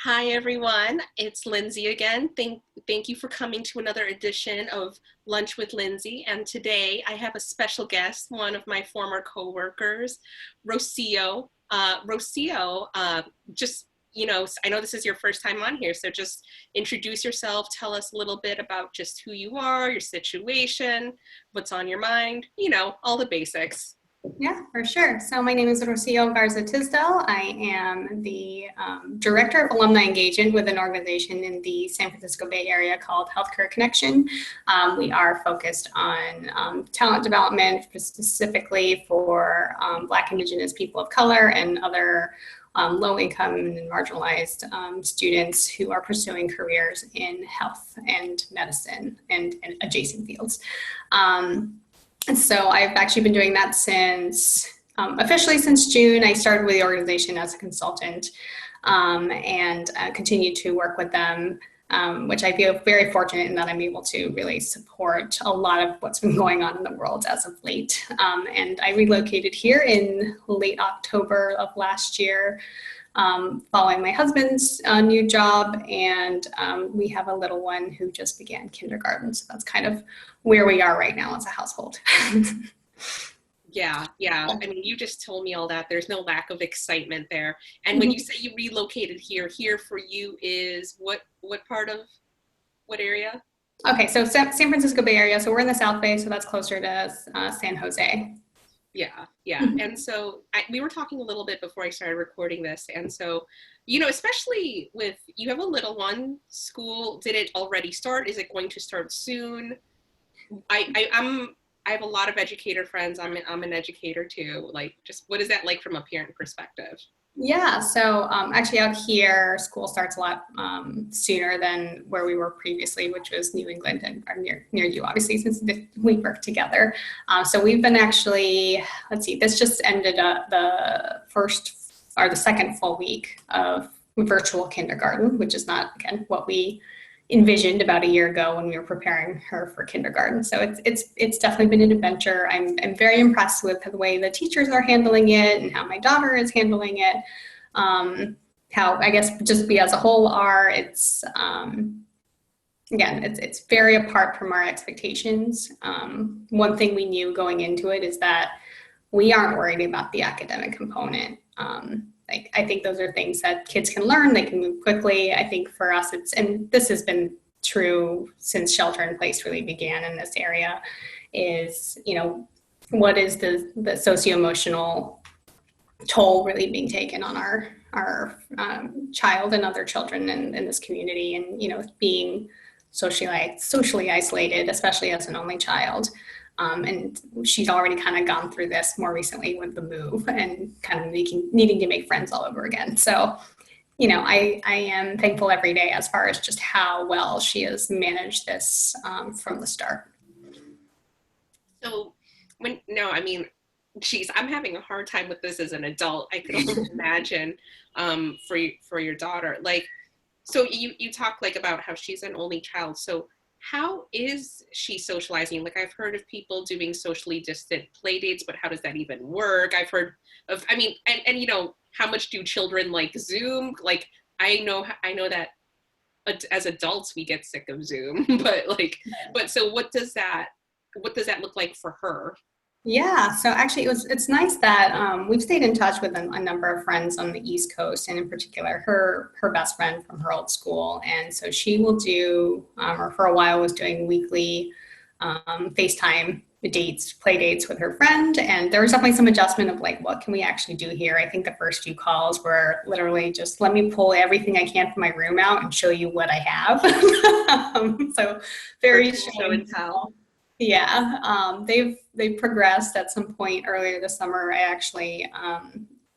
Hi everyone, it's Lindsay again. Thank you for coming to another edition of Lunch with Lindsay. And today I have a special guest, one of my former coworkers, Rocío. Just I know this is your first time on here, so just introduce yourself. Tell us a little bit about just who you are, your situation, what's on your mind. All the basics. Yeah, for sure. So my name is Rocío Garza Tisdale. I am the Director of Alumni Engagement with an organization in the San Francisco Bay Area called Healthcare Connection. We are focused on talent development, specifically for Black, Indigenous people of color and other low-income and marginalized students who are pursuing careers in health and medicine and adjacent fields. And so I've actually been doing that officially since June. I started with the organization as a consultant and continue to work with them, which I feel very fortunate in that I'm able to really support a lot of what's been going on in the world as of late. And I relocated here in late October of last year, following my husband's new job, and we have a little one who just began kindergarten. So that's kind of where we are right now as a household. Yeah. I mean, you just told me all that. There's no lack of excitement there. And when you say you relocated here for you is what part of what area? Okay, so San Francisco Bay Area. So we're in the South Bay, so that's closer to San Jose. Yeah. And so we were talking a little bit before I started recording this. And so, especially with, you have a little one, school, did it already start? Is it going to start soon? I have a lot of educator friends. I'm an educator too. Like, just what is that like from a parent perspective? Yeah, so actually out here, school starts a lot sooner than where we were previously, which was New England and near you, obviously, since we work together. So we've been actually, let's see, this just ended the second full week of virtual kindergarten, which is not, again, what we envisioned about a year ago when we were preparing her for kindergarten. So it's definitely been an adventure. I'm very impressed with the way the teachers are handling it and how my daughter is handling it. How I guess just we as a whole are. It's again, it's very apart from our expectations. One thing we knew going into it is that we aren't worried about the academic component. I think those are things that kids can learn. They can move quickly. I think for us, and this has been true since shelter in place really began in this area, is, what is the socio-emotional toll really being taken on our child and other children in this community, and, being socially isolated, especially as an only child. And she's already kind of gone through this more recently with the move and kind of needing to make friends all over again. So, I am thankful every day as far as just how well she has managed this from the start. So I'm having a hard time with this as an adult. I could only imagine for your daughter. Like, so you talk like about how she's an only child. So how is she socializing? Like, I've heard of people doing socially distant play dates, but how does that even work? I've heard of, and how much do children like Zoom? Like, I know that as adults we get sick of Zoom, but so what does that look like for her? Yeah, so actually it's nice that we've stayed in touch with a number of friends on the East Coast, and in particular her best friend from her old school. And so she will do, or for a while was doing weekly FaceTime play dates with her friend. And there was definitely some adjustment of like, what can we actually do here? I think the first few calls were literally just, let me pull everything I can from my room out and show you what I have. So very show and tell. Yeah, they've progressed. At some point earlier this summer, I actually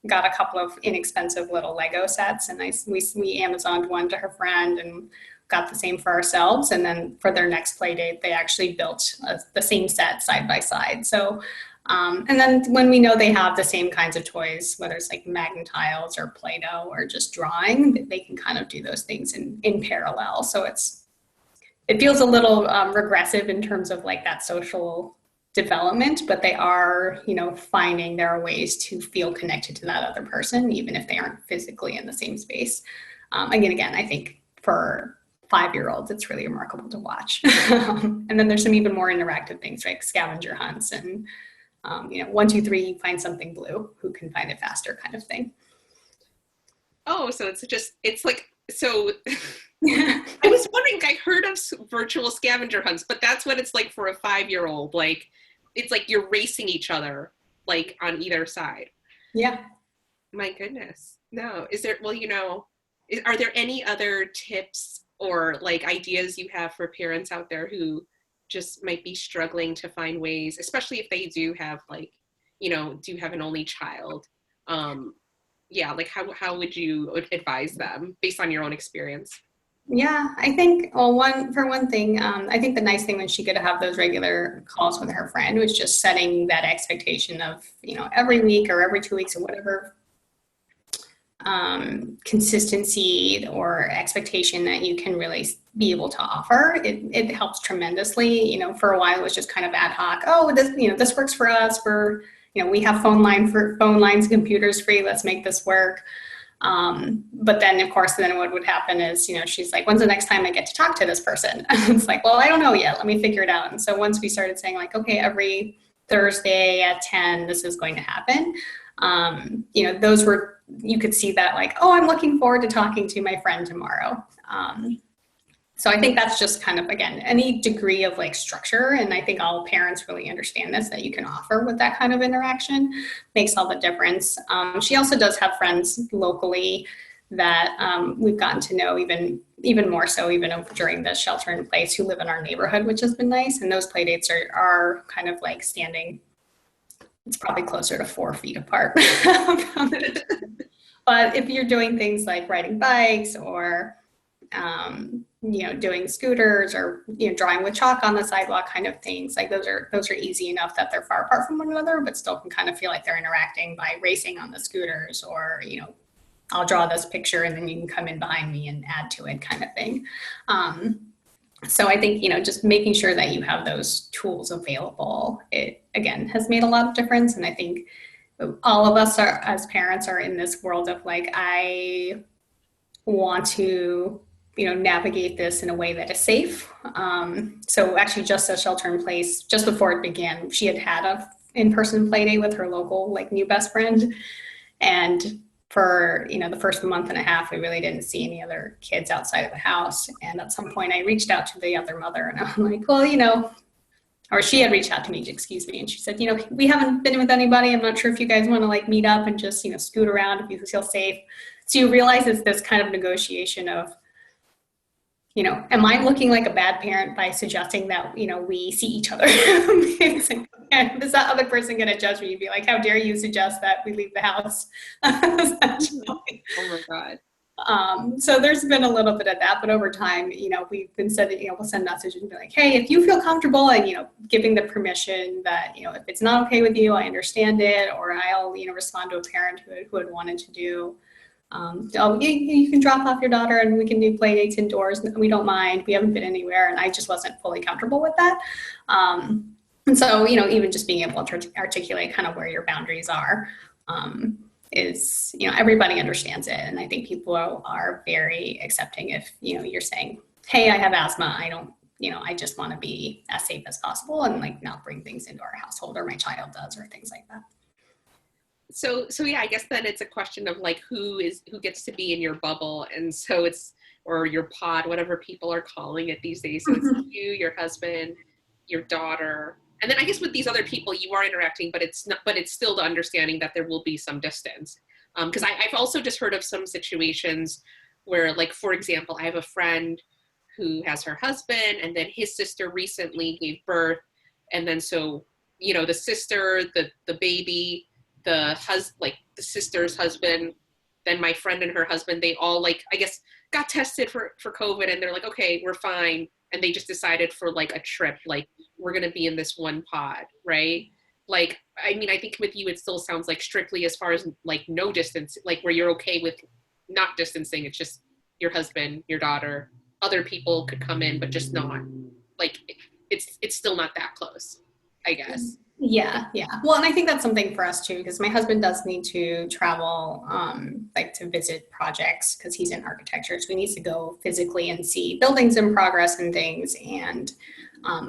got a couple of inexpensive little Lego sets, and we Amazoned one to her friend and got the same for ourselves. And then for their next play date, they actually built the same set side by side. So, and then when we know they have the same kinds of toys, whether it's like Magna-Tiles or Play-Doh or just drawing, they can kind of do those things in parallel. So it feels a little regressive in terms of like that social development, but they are, finding there are ways to feel connected to that other person, even if they aren't physically in the same space. Again, I think for 5-year-olds, it's really remarkable to watch. And then there's some even more interactive things, like scavenger hunts and, 1, 2, 3, find something blue, who can find it faster kind of thing. Oh, so it's like, so I was wondering, I heard of virtual scavenger hunts, but that's what it's like for a 5-year-old. Like, it's like you're racing each other, like on either side. Yeah. My goodness. No. Is there, well, are there any other tips or like ideas you have for parents out there who just might be struggling to find ways, especially if they do have like, do have an only child? Yeah, like how would you advise them based on your own experience? Yeah, I think, well, one thing, I think the nice thing when she could have those regular calls with her friend was just setting that expectation of, every week or every 2 weeks or whatever, consistency or expectation that you can really be able to offer. It helps tremendously. For a while it was just kind of ad hoc. Oh, this works for us. We have phone lines and computers free. Let's make this work. But then of course, then what would happen is, she's like, when's the next time I get to talk to this person? It's like, well, I don't know yet. Let me figure it out. And so once we started saying like, okay, every Thursday at 10, this is going to happen. Those were, you could see that like, oh, I'm looking forward to talking to my friend tomorrow. So I think that's just kind of, again, any degree of like structure. And I think all parents really understand this, that you can offer with that kind of interaction makes all the difference. She also does have friends locally that we've gotten to know even more so even during the shelter in place, who live in our neighborhood, which has been nice. And those play dates are kind of like standing, it's probably closer to 4 feet apart. But if you're doing things like riding bikes or doing scooters or drawing with chalk on the sidewalk kind of things, like those are easy enough that they're far apart from one another, but still can kind of feel like they're interacting by racing on the scooters, or I'll draw this picture and then you can come in behind me and add to it kind of thing. So I think just making sure that you have those tools available, it again has made a lot of difference. And I think all of us as parents are in this world of like, I want to navigate this in a way that is safe. So actually just a shelter in place, just before it began, she had a in-person play day with her local like new best friend. And for the first month and a half, we really didn't see any other kids outside of the house. And at some point I reached out to the other mother and I'm like, well, or she had reached out to me, excuse me. And she said, we haven't been with anybody. I'm not sure if you guys want to like meet up and just, scoot around if you feel safe. So you realize it's this kind of negotiation of, am I looking like a bad parent by suggesting that, we see each other? Is that other person going to judge me and be like, how dare you suggest that we leave the house? Oh my God. So there's been a little bit of that, but over time, we've been said that, we'll send messages and be like, hey, if you feel comfortable and, giving the permission that, if it's not okay with you, I understand it, or I'll, respond to a parent who had wanted to do, you can drop off your daughter and we can do play dates indoors. We don't mind. We haven't been anywhere. And I just wasn't fully comfortable with that. And so, even just being able to articulate kind of where your boundaries are, is, everybody understands it. And I think people are very accepting if, you're saying, hey, I have asthma. I don't, I just want to be as safe as possible and like not bring things into our household, or my child does, or things like that. So yeah, I guess then it's a question of like who gets to be in your bubble, and so or your pod, whatever people are calling it these days. So it's you, your husband, your daughter, and then I guess with these other people you are interacting, but it's still the understanding that there will be some distance. Because I've also just heard of some situations where, like, for example, I have a friend who has her husband, and then his sister recently gave birth, and then so the sister, the baby, the sister's husband, then my friend and her husband, they all like, I guess, got tested for COVID, and they're like, okay, we're fine. And they just decided for like a trip, like we're going to be in this one pod. Right. Like, I mean, I think with you, it still sounds like strictly as far as like no distance, like where you're okay with not distancing. It's just your husband, your daughter, other people could come in, but just not like, it's still not that close, I guess. Yeah, yeah. Well, and I think that's something for us too, because my husband does need to travel, like to visit projects because he's in architecture. So he needs to go physically and see buildings in progress and things. And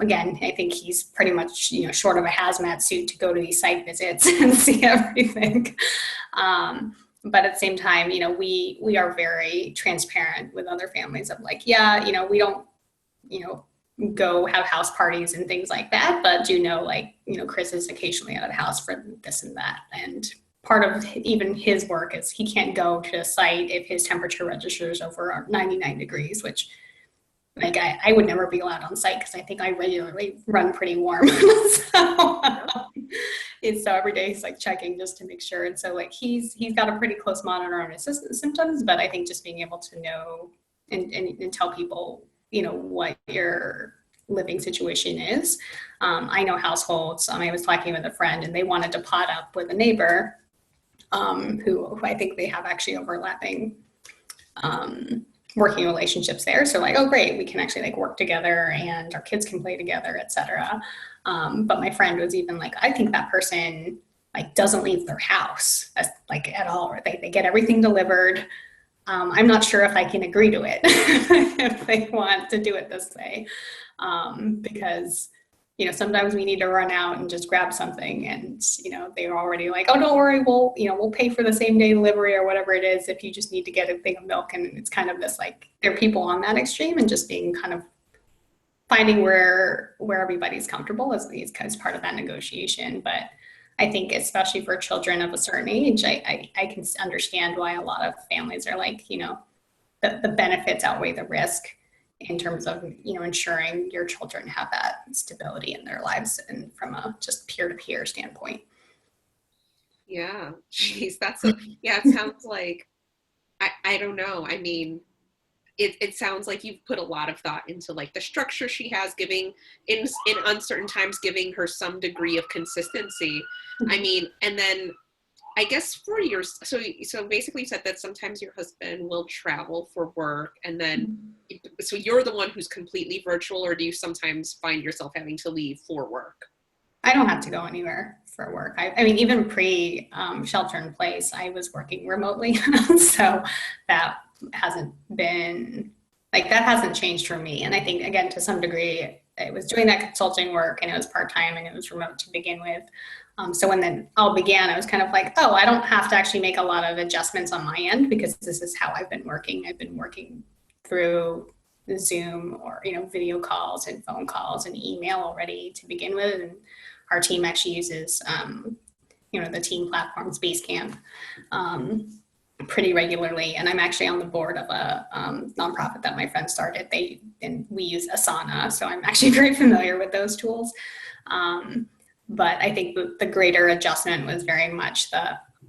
again, I think he's pretty much, short of a hazmat suit to go to these site visits and see everything. But at the same time, we are very transparent with other families of like, yeah, we don't, you know, go have house parties and things like that, but do know, like, Chris is occasionally at a house for this and that. And part of even his work is he can't go to a site if his temperature registers over 99 degrees, which like I would never be allowed on site because I think I regularly run pretty warm. So and so every day he's like checking just to make sure. And so like he's got a pretty close monitor on his symptoms, but I think just being able to know and tell people, what your living situation is. I know households. I was talking with a friend and they wanted to pot up with a neighbor who I think they have actually overlapping working relationships there. So like, oh great, we can actually like work together and our kids can play together, etc. But my friend was even like, I think that person like doesn't leave their house like at all, or they get everything delivered. I'm not sure if I can agree to it if they want to do it this way, because sometimes we need to run out and just grab something, and they're already like, oh, don't worry, we'll pay for the same day delivery or whatever it is if you just need to get a thing of milk. And it's kind of this like there are people on that extreme, and just being kind of finding where everybody's comfortable is part of that negotiation. But I think especially for children of a certain age, I can understand why a lot of families are like, the benefits outweigh the risk in terms of, ensuring your children have that stability in their lives and from a just peer-to-peer standpoint. Yeah, geez, yeah, it sounds like, I don't know. I mean, it sounds like you've put a lot of thought into like the structure she has, giving in uncertain times, giving her some degree of consistency. I mean, and then I guess for your, so basically you said that sometimes your husband will travel for work, and then so you're the one who's completely virtual, or do you sometimes find yourself having to leave for work? I don't have to go anywhere for work. I mean, even pre shelter in place, I was working remotely. So that hasn't been like, that hasn't changed for me. And I think, again, to some degree, I was doing that consulting work and it was part-time and it was remote to begin with. So when that all began, I was kind of like, oh, I don't have to actually make a lot of adjustments on my end because this is how I've been working. I've been working through Zoom or, video calls and phone calls and email already to begin with. And our team actually uses, the team platforms Basecamp pretty regularly. And I'm actually on the board of a nonprofit that my friend started. We use Asana, so I'm actually very familiar with those tools. But I think the greater adjustment was very much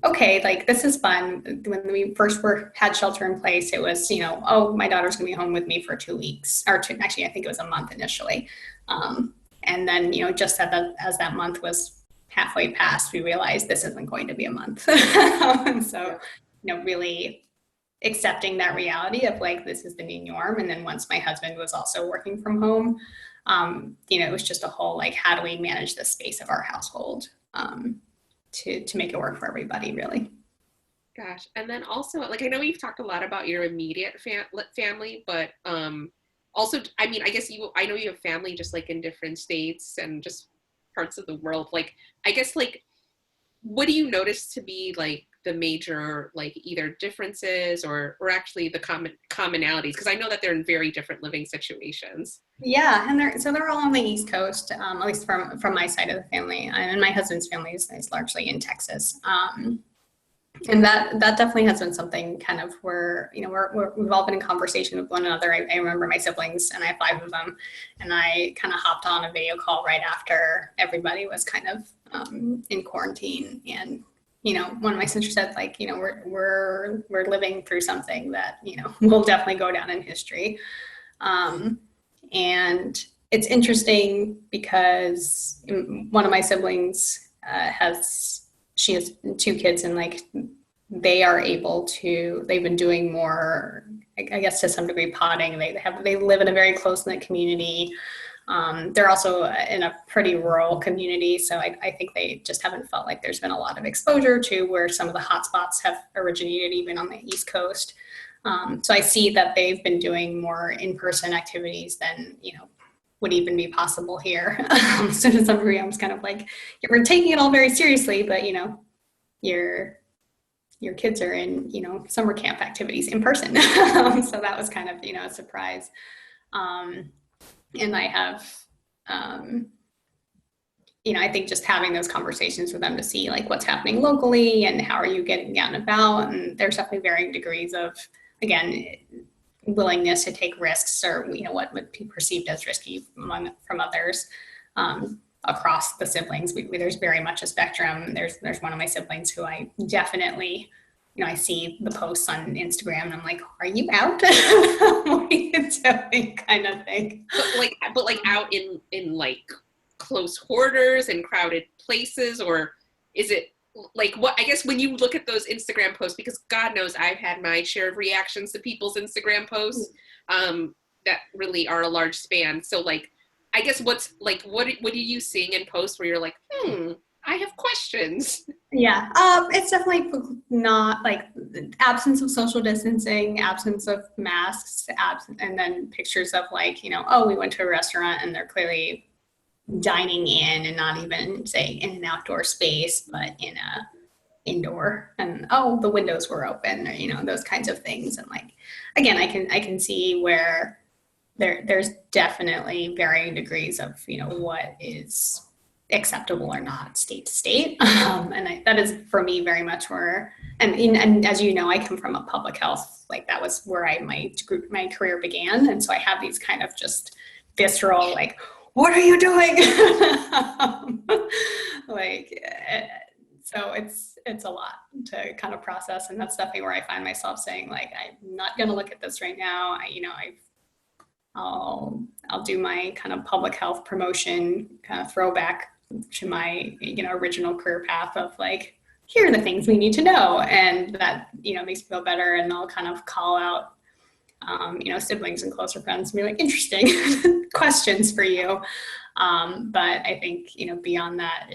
okay, like this is fun. When we first had shelter in place, it was, oh, my daughter's gonna be home with me for 2 weeks, actually, I think it was a month initially. And then, just as that month was halfway past, we realized this isn't going to be a month. And so, really accepting that reality of like, this is the new norm. And then once my husband was also working from home, it was just a whole, like, how do we manage the space of our household to make it work for everybody, really. Gosh. And then also, like, I know you've talked a lot about your immediate family, but also, I mean, I guess I know you have family just like in different states and just parts of the world. Like, I guess, like, what do you notice to be like the major, like, either differences or actually the commonalities? Because I know that they're in very different living situations. Yeah, and they're all on the East Coast, at least from my side of the family, and my husband's family is largely in Texas. And that definitely has been something kind of where, we've all been in conversation with one another. I remember my siblings, and I have 5 of them, and I kind of hopped on a video call right after everybody was kind of in quarantine. And, one of my sisters said, like, we're living through something that, will definitely go down in history. And it's interesting because one of my siblings she has 2 kids, and like they've been doing more, I guess, to some degree, potting. They live in a very close-knit community. They're also in a pretty rural community, so I think they just haven't felt like there's been a lot of exposure to where some of the hotspots have originated, even on the East Coast. So I see that they've been doing more in-person activities than, would even be possible here. So to some degree, I was kind of like, we're taking it all very seriously, but your kids are in, summer camp activities in person. So that was kind of, a surprise. And I have, I think just having those conversations with them to see like what's happening locally and how are you getting out and about. And there's definitely varying degrees of, again, willingness to take risks, or, what would be perceived as risky from others. Across the siblings, there's very much a spectrum. There's one of my siblings who I definitely, I see the posts on Instagram and I'm like, are you out? What are you doing, kind of thing. But like out in like close quarters and crowded places, or is it like, what, I guess when you look at those Instagram posts, because God knows I've had my share of reactions to people's Instagram posts that really are a large span. So like, I guess what's like, what are you seeing in posts where you're like, I have questions? Yeah, it's definitely not like absence of social distancing, absence of masks, and then pictures of like, oh, we went to a restaurant and they're clearly dining in and not even say in an outdoor space, but in a indoor, and oh, the windows were open, or those kinds of things. And like, again, I can see where there's definitely varying degrees of what is acceptable or not state to state. And that is for me very much where, and as you know, I come from a public health, like that was where my career began. And so I have these kind of just visceral, like, what are you doing? So it's a lot to kind of process. And that's definitely where I find myself saying, like, I'm not going to look at this right now. I'll do my kind of public health promotion kind of throwback to my, original career path of like, here are the things we need to know. And that, makes me feel better. And I'll kind of call out, siblings and closer friends and be like, interesting questions for you. But I think, beyond that,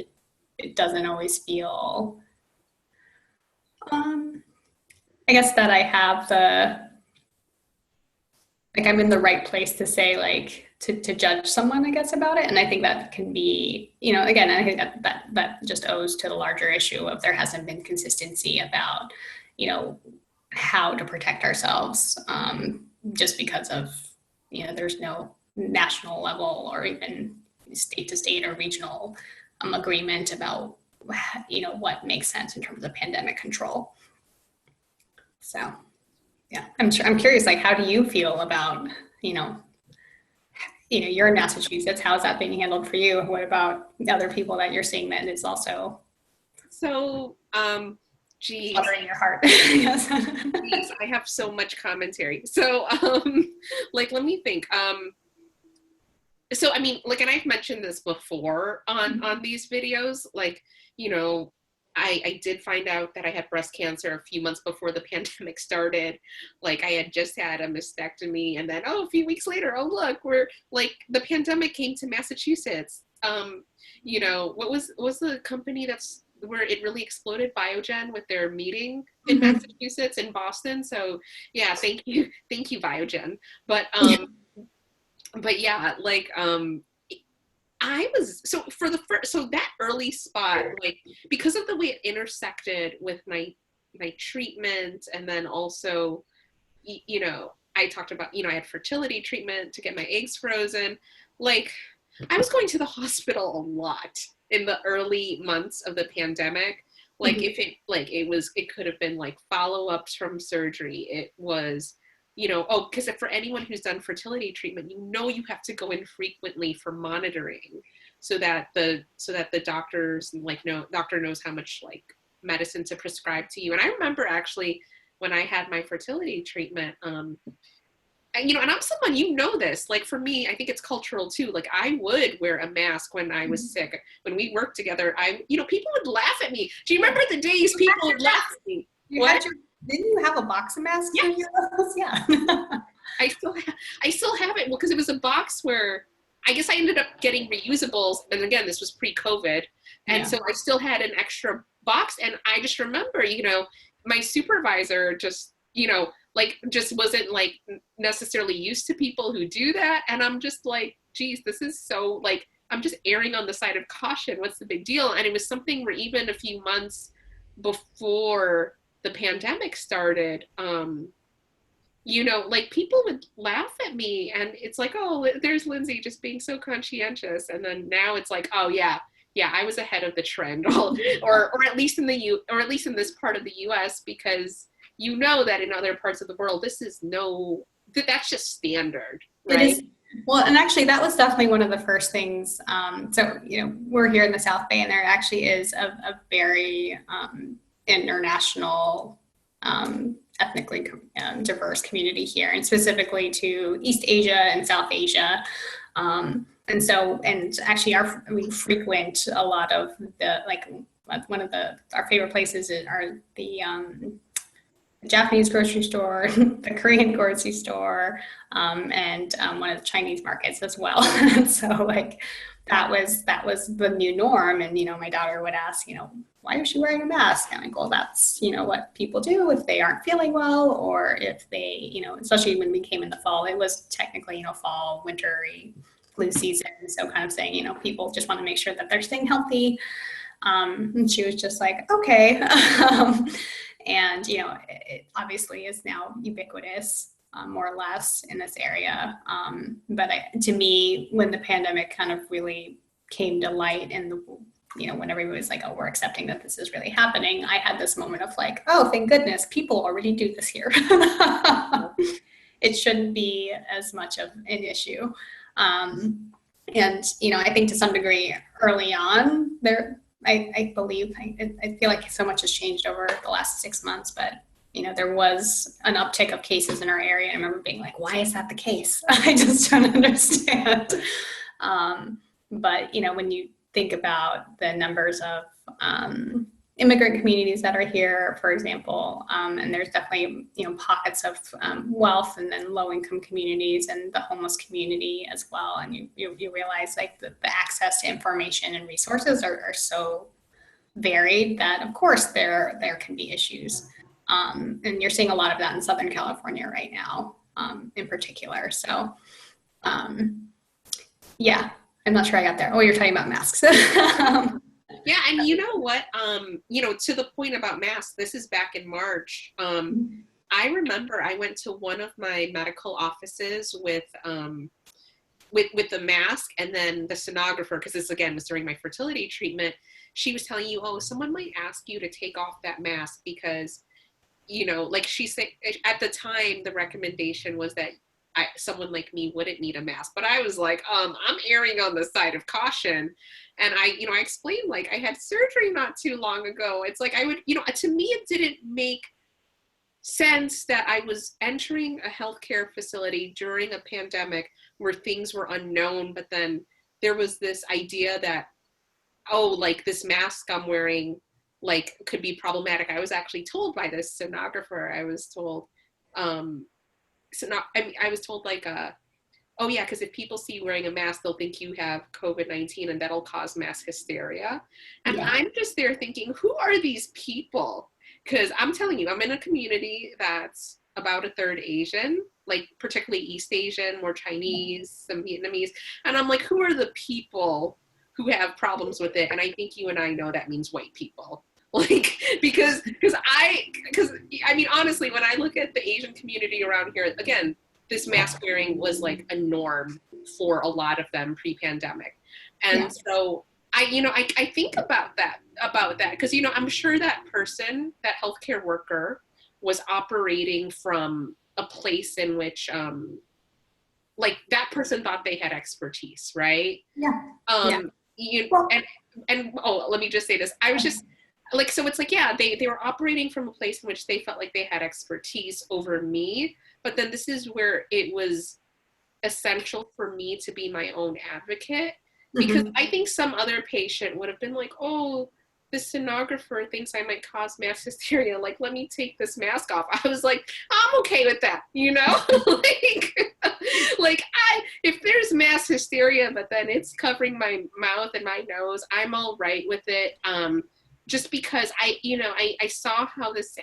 it doesn't always feel, I guess that I have I'm in the right place to say, like, to judge someone, I guess, about it. And I think that can be, again, I think that just owes to the larger issue of there hasn't been consistency about, how to protect ourselves, just because of, there's no national level or even state to state or regional agreement about, what makes sense in terms of pandemic control. So. Yeah, I'm curious, like, how do you feel about, you're in Massachusetts, how is that being handled for you? What about other people that you're seeing that is also fluttering your heart? Yes. Geez, I have so much commentary. So, like, let me think. So, I mean, like, and I've mentioned this before on these videos, like, I did find out that I had breast cancer a few months before the pandemic started. Like, I had just had a mastectomy, and then, a few weeks later, look, we're like, the pandemic came to Massachusetts. What was the company that's where it really exploded? Biogen, with their meeting in Massachusetts, in Boston. So yeah, thank you, Biogen. But yeah, like, I was, so for so that early spot, like, because of the way it intersected with my treatment, and then also, I talked about, I had fertility treatment to get my eggs frozen. Like, I was going to the hospital a lot in the early months of the pandemic. Like, if it could have been like follow-ups from surgery. It was, because for anyone who's done fertility treatment, you have to go in frequently for monitoring, so that the doctors, like, doctor knows how much, like, medicine to prescribe to you. And I remember actually when I had my fertility treatment, and I'm someone, this, like, for me, I think it's cultural too. Like, I would wear a mask when I was sick. When we worked together, people would laugh at me. Do you remember the days people would laugh at me? Didn't you have a box of masks? Yes. In your office? Yeah. I still have it. Well, because it was a box where I guess I ended up getting reusables. And again, this was pre-COVID. And so I still had an extra box. And I just remember, my supervisor just, like just wasn't like necessarily used to people who do that. And I'm just like, geez, this is so like, I'm just erring on the side of caution. What's the big deal? And it was something where even a few months before the pandemic started, like people would laugh at me and it's like, oh, there's Lindsay just being so conscientious. And then now it's like, oh yeah, I was ahead of the trend, or at least in this part of the US, because that in other parts of the world, that's just standard, right? It is. Well, and actually that was definitely one of the first things. So, we're here in the South Bay and there actually is a very international, ethnically diverse community here, and specifically to East Asia and South Asia. And actually we frequent a lot of one of our favorite places are the Japanese grocery store, the Korean grocery store, and one of the Chinese markets as well. So like that was the new norm. And, my daughter would ask, why is she wearing a mask? And I'm like, well, that's, what people do if they aren't feeling well, or if they, especially when we came in the fall, it was technically, fall, wintery flu season. So kind of saying, people just want to make sure that they're staying healthy. And she was just like, okay. And, it obviously is now ubiquitous, more or less in this area. But to me, when the pandemic kind of really came to light and, when everybody was like, oh, we're accepting that this is really happening, I had this moment of like, oh, thank goodness, people already do this here. It shouldn't be as much of an issue. And, I think to some degree early on there, I believe, I feel like so much has changed over the last 6 months, but, there was an uptick of cases in our area. I remember being like, why is that the case? I just don't understand. But, when you think about the numbers of immigrant communities that are here, for example, and there's definitely, pockets of wealth, and then low-income communities and the homeless community as well. And you realize like the access to information and resources are so varied that, of course, there can be issues. And you're seeing a lot of that in Southern California right now, in particular. So, yeah, I'm not sure I got there. Oh, you're talking about masks. Yeah, and you know what? To the point about masks, this is back in March. I remember I went to one of my medical offices with the mask, and then the sonographer, because this again was during my fertility treatment. She was telling you, oh, someone might ask you to take off that mask because, like she said at the time, the recommendation was that someone like me wouldn't need a mask. But I was like, I'm erring on the side of caution. And I explained, like, I had surgery not too long ago. It's like, I would, to me, it didn't make sense that I was entering a healthcare facility during a pandemic where things were unknown. But then there was this idea that, oh, like this mask I'm wearing, like, could be problematic. I was actually told by this sonographer, I was told, I was told like, oh yeah, because if people see you wearing a mask, they'll think you have COVID-19 and that'll cause mass hysteria. And yeah. I'm just there thinking, who are these people? Because I'm telling you, I'm in a community that's about a third Asian, like particularly East Asian, more Chinese, some Vietnamese. And I'm like, who are the people who have problems with it? And I think you and I know that means white people. Like, because I mean, honestly, when I look at the Asian community around here, again, this mask wearing was like a norm for a lot of them pre-pandemic. And yeah. So I think about that, because, I'm sure that person, that healthcare worker, was operating from a place in which, like, that person thought they had expertise, right? Yeah. And let me just say this. I was just, like, so it's like, yeah, they were operating from a place in which they felt like they had expertise over me. But then this is where it was essential for me to be my own advocate, because I think some other patient would have been like, oh, the sonographer thinks I might cause mass hysteria. Like, let me take this mask off. I was like, I'm okay with that, like if there's mass hysteria, but then it's covering my mouth and my nose, I'm all right with it. Just because I saw how this,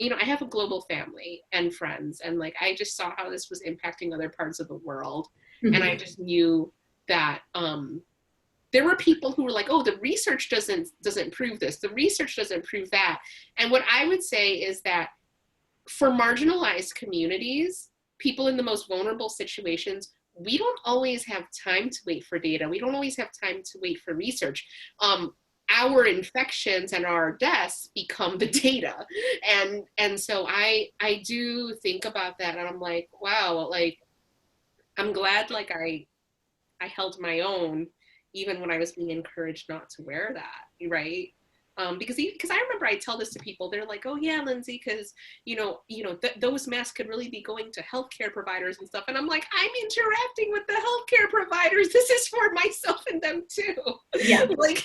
I have a global family and friends, and like, I just saw how this was impacting other parts of the world. Mm-hmm. And I just knew that, there were people who were like, oh, the research doesn't prove this. The research doesn't prove that. And what I would say is that for marginalized communities, people in the most vulnerable situations, we don't always have time to wait for data. We don't always have time to wait for research. Our infections and our deaths become the data. And so I do think about that, and I'm like, wow, like, I'm glad like I held my own even when I was being encouraged not to wear that, right? Because I remember I tell this to people, they're like, oh yeah, Lindsay, because those masks could really be going to healthcare providers and stuff. And I'm like, I'm interacting with the healthcare providers. This is for myself and them too. Yeah. like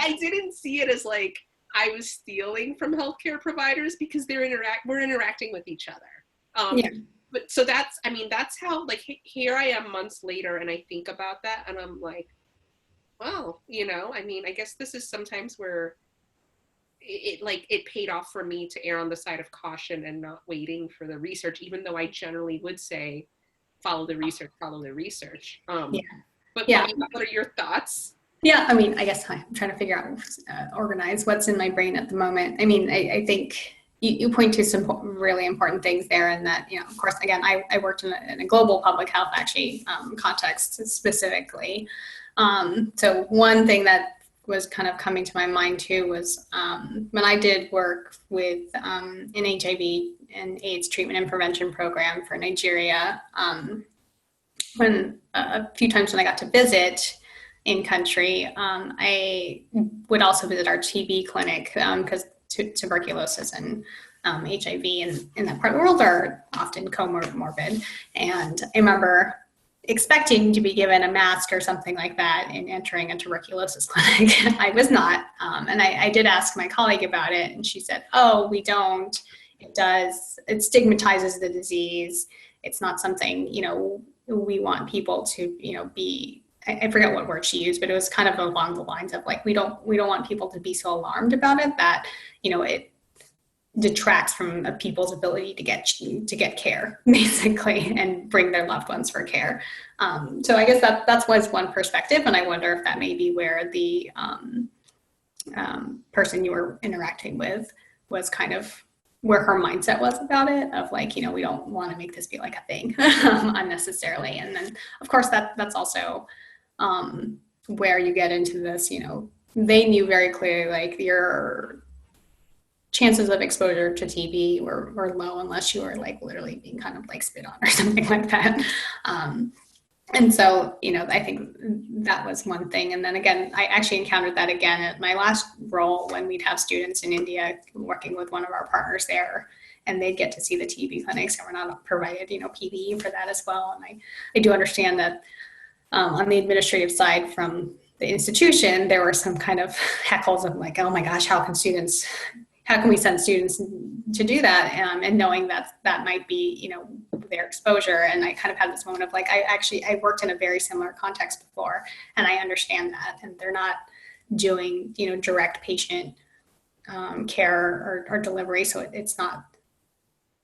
I didn't see it as like I was stealing from healthcare providers, because we're interacting with each other. Yeah. But so that's how, like, here I am months later, and I think about that, and I'm like, well, I guess this is sometimes where it paid off for me to err on the side of caution and not waiting for the research, even though I generally would say, follow the research. Yeah. But yeah. What are your thoughts? Yeah, I guess I'm trying to figure out, organize what's in my brain at the moment. I think you point to some really important things there, and that, of course, again, I worked in a global public health, actually, context specifically. So one thing that was kind of coming to my mind too was when I did work with an HIV and AIDS treatment and prevention program for Nigeria, when a few times when I got to visit in country, I would also visit our TB clinic, because tuberculosis and HIV in that part of the world are often comorbid. And I remember expecting to be given a mask or something like that in entering a tuberculosis clinic. I was not. And I did ask my colleague about it, and she said, oh, we don't. It stigmatizes the disease. It's not something, we want people to, be, I forget what word she used, but it was kind of along the lines of like, we don't want people to be so alarmed about it that, it detracts from people's ability to get care, basically, and bring their loved ones for care. So I guess that was one perspective, and I wonder if that may be where the person you were interacting with was kind of where her mindset was about it, of like, we don't want to make this be like a thing unnecessarily. And then, of course, that's also where you get into this, they knew very clearly, like, your chances of exposure to TB were low unless you were like literally being kind of like spit on or something like that. And so, I think that was one thing. And then again, I actually encountered that again at my last role when we'd have students in India working with one of our partners there, and they'd get to see the TB clinics, and we're not provided, PPE for that as well. And I do understand that on the administrative side from the institution, there were some kind of heckles of like, oh my gosh, how can we send students to do that? And knowing that might be, their exposure. And I kind of had this moment of like, I worked in a very similar context before, and I understand that. And they're not doing, direct patient care or delivery. So it's not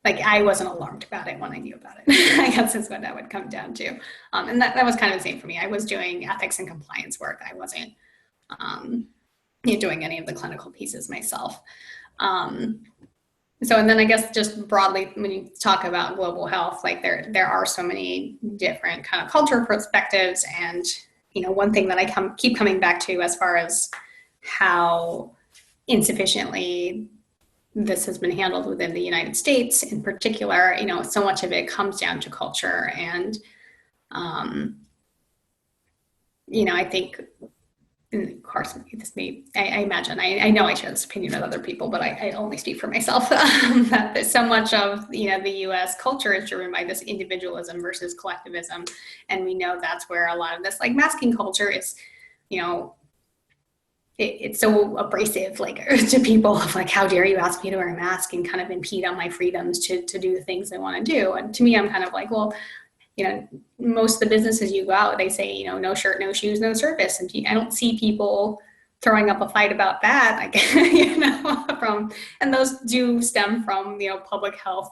like, I wasn't alarmed about it when I knew about it. I guess is what that would come down to. And that was kind of the same for me. I was doing ethics and compliance work. I wasn't doing any of the clinical pieces myself. So, and then I guess just broadly, when you talk about global health, like there are so many different kind of cultural perspectives. And, one thing that I keep coming back to as far as how insufficiently this has been handled within the United States in particular, so much of it comes down to culture. And, I think, and of course, I imagine, I know I share this opinion with other people, but I only speak for myself, that so much of, the U.S. culture is driven by this individualism versus collectivism. And we know that's where a lot of this, like, masking culture is, it's so abrasive, like, to people, of like, how dare you ask me to wear a mask, and kind of impede on my freedoms to do the things I want to do. And to me, I'm kind of like, well, most of the businesses you go out, they say, no shirt, no shoes, no service. And I don't see people throwing up a fight about that, like, and those do stem from, public health,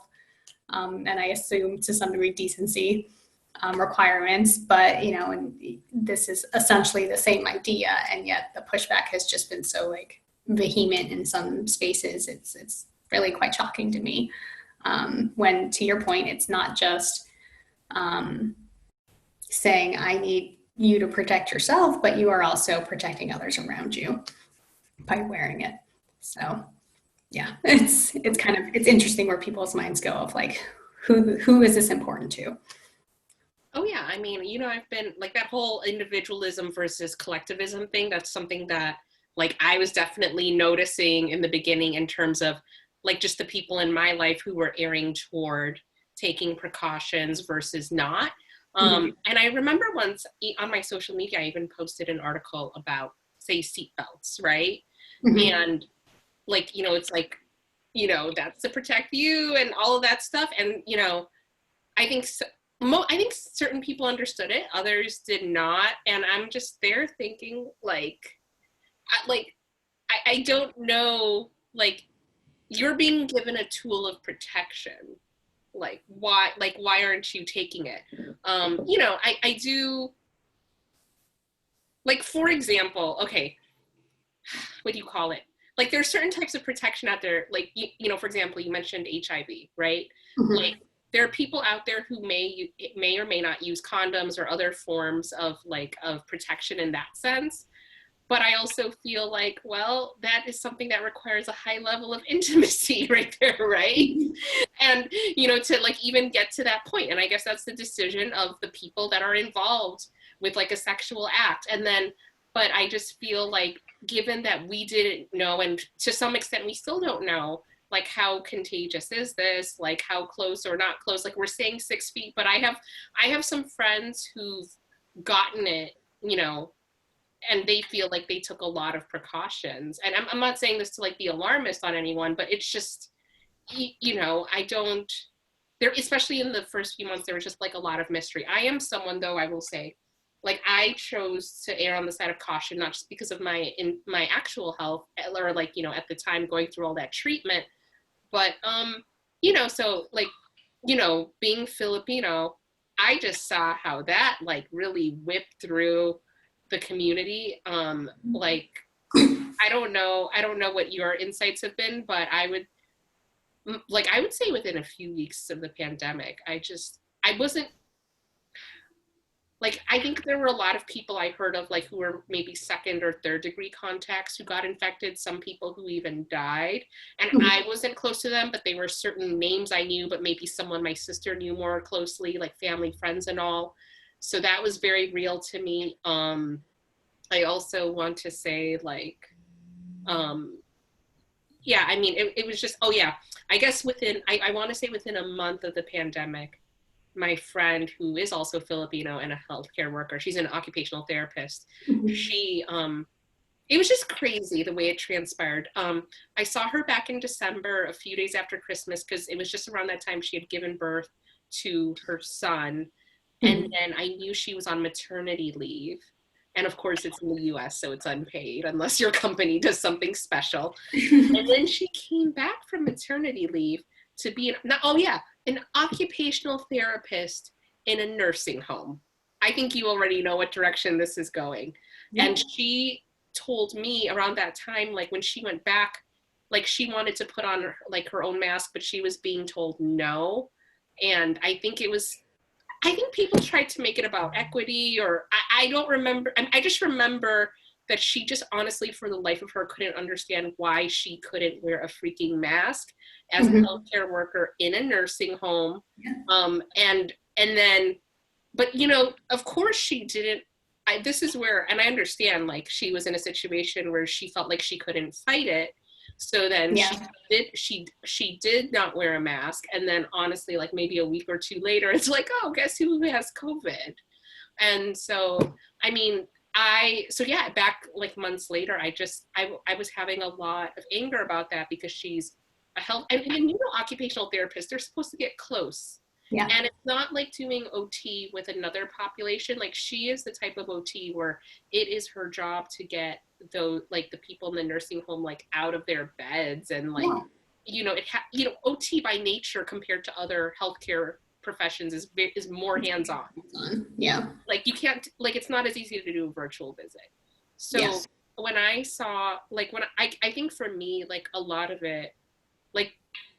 and I assume to some degree decency requirements, but, and this is essentially the same idea. And yet the pushback has just been so like vehement in some spaces. It's really quite shocking to me. When, to your point, it's not just saying I need you to protect yourself, but you are also protecting others around you by wearing it. So yeah, it's interesting where people's minds go of like, who is this important to? Oh yeah, I mean, I've been like that whole individualism versus collectivism thing. That's something that like I was definitely noticing in the beginning in terms of like just the people in my life who were erring toward taking precautions versus not. And I remember once on my social media, I even posted an article about, say, seatbelts, right? And like, it's like, that's to protect you and all of that stuff. And, I think I think certain people understood it, others did not. And I'm just there thinking like, I don't know, like, you're being given a tool of protection. Like, why aren't you taking it? I do, like, for example, okay, what do you call it? Like, there are certain types of protection out there, like, for example, you mentioned HIV, right? Like, there are people out there who may or may not use condoms or other forms of protection in that sense. But I also feel like, well, that is something that requires a high level of intimacy right there, right? And, to like even get to that point. And I guess that's the decision of the people that are involved with like a sexual act. And then, but I just feel like given that we didn't know, and to some extent we still don't know, like how contagious is this, like how close or not close, like we're saying 6 feet, but I have some friends who've gotten it, and they feel like they took a lot of precautions. And I'm not saying this to like be alarmist on anyone, but it's just, I don't, there, especially in the first few months, there was just like a lot of mystery. I am someone though, I will say, like I chose to err on the side of caution, not just because of my actual health or like, at the time going through all that treatment, but, so like, being Filipino, I just saw how that like really whipped through the community. Like, I don't know what your insights have been, but I would say within a few weeks of the pandemic, I wasn't like, I think there were a lot of people I heard of like who were maybe second or third degree contacts who got infected, some people who even died. And I wasn't close to them, but they were certain names I knew, but maybe someone my sister knew more closely, like family, friends and all. So that was very real to me. I also want to say like, yeah, I mean, it was just, oh yeah, I guess I want to say within a month of the pandemic, my friend who is also Filipino and a healthcare worker, she's an occupational therapist. She, it was just crazy the way it transpired. I saw her back in December, a few days after Christmas, because it was just around that time she had given birth to her son. And then I knew she was on maternity leave. And of course it's in the US, so it's unpaid unless your company does something special. And then she came back from maternity leave to be an occupational therapist in a nursing home. I think you already know what direction this is going. Yeah. And she told me around that time, like when she went back, like she wanted to put on her own mask, but she was being told no. And I think people tried to make it about equity, or I don't remember. I just remember that she just honestly, for the life of her, couldn't understand why she couldn't wear a freaking mask as a healthcare worker in a nursing home. Yeah. And then, but of course she didn't. This is where, and I understand, like she was in a situation where she felt like she couldn't fight it. So then she did not wear a mask. And then honestly, like maybe a week or two later, it's like, oh, guess who has COVID? And so, I mean, back like months later, I was having a lot of anger about that because she's a occupational therapist. They're supposed to get close. Yeah. And it's not like doing OT with another population. Like she is the type of OT where it is her job to get those, like the people in the nursing home, like out of their beds and like, Yeah. OT by nature compared to other healthcare professions is more hands-on. Yeah. Like you can't, like it's not as easy to do a virtual visit. So Yes. when I saw, like when I think for me, like a lot of it, like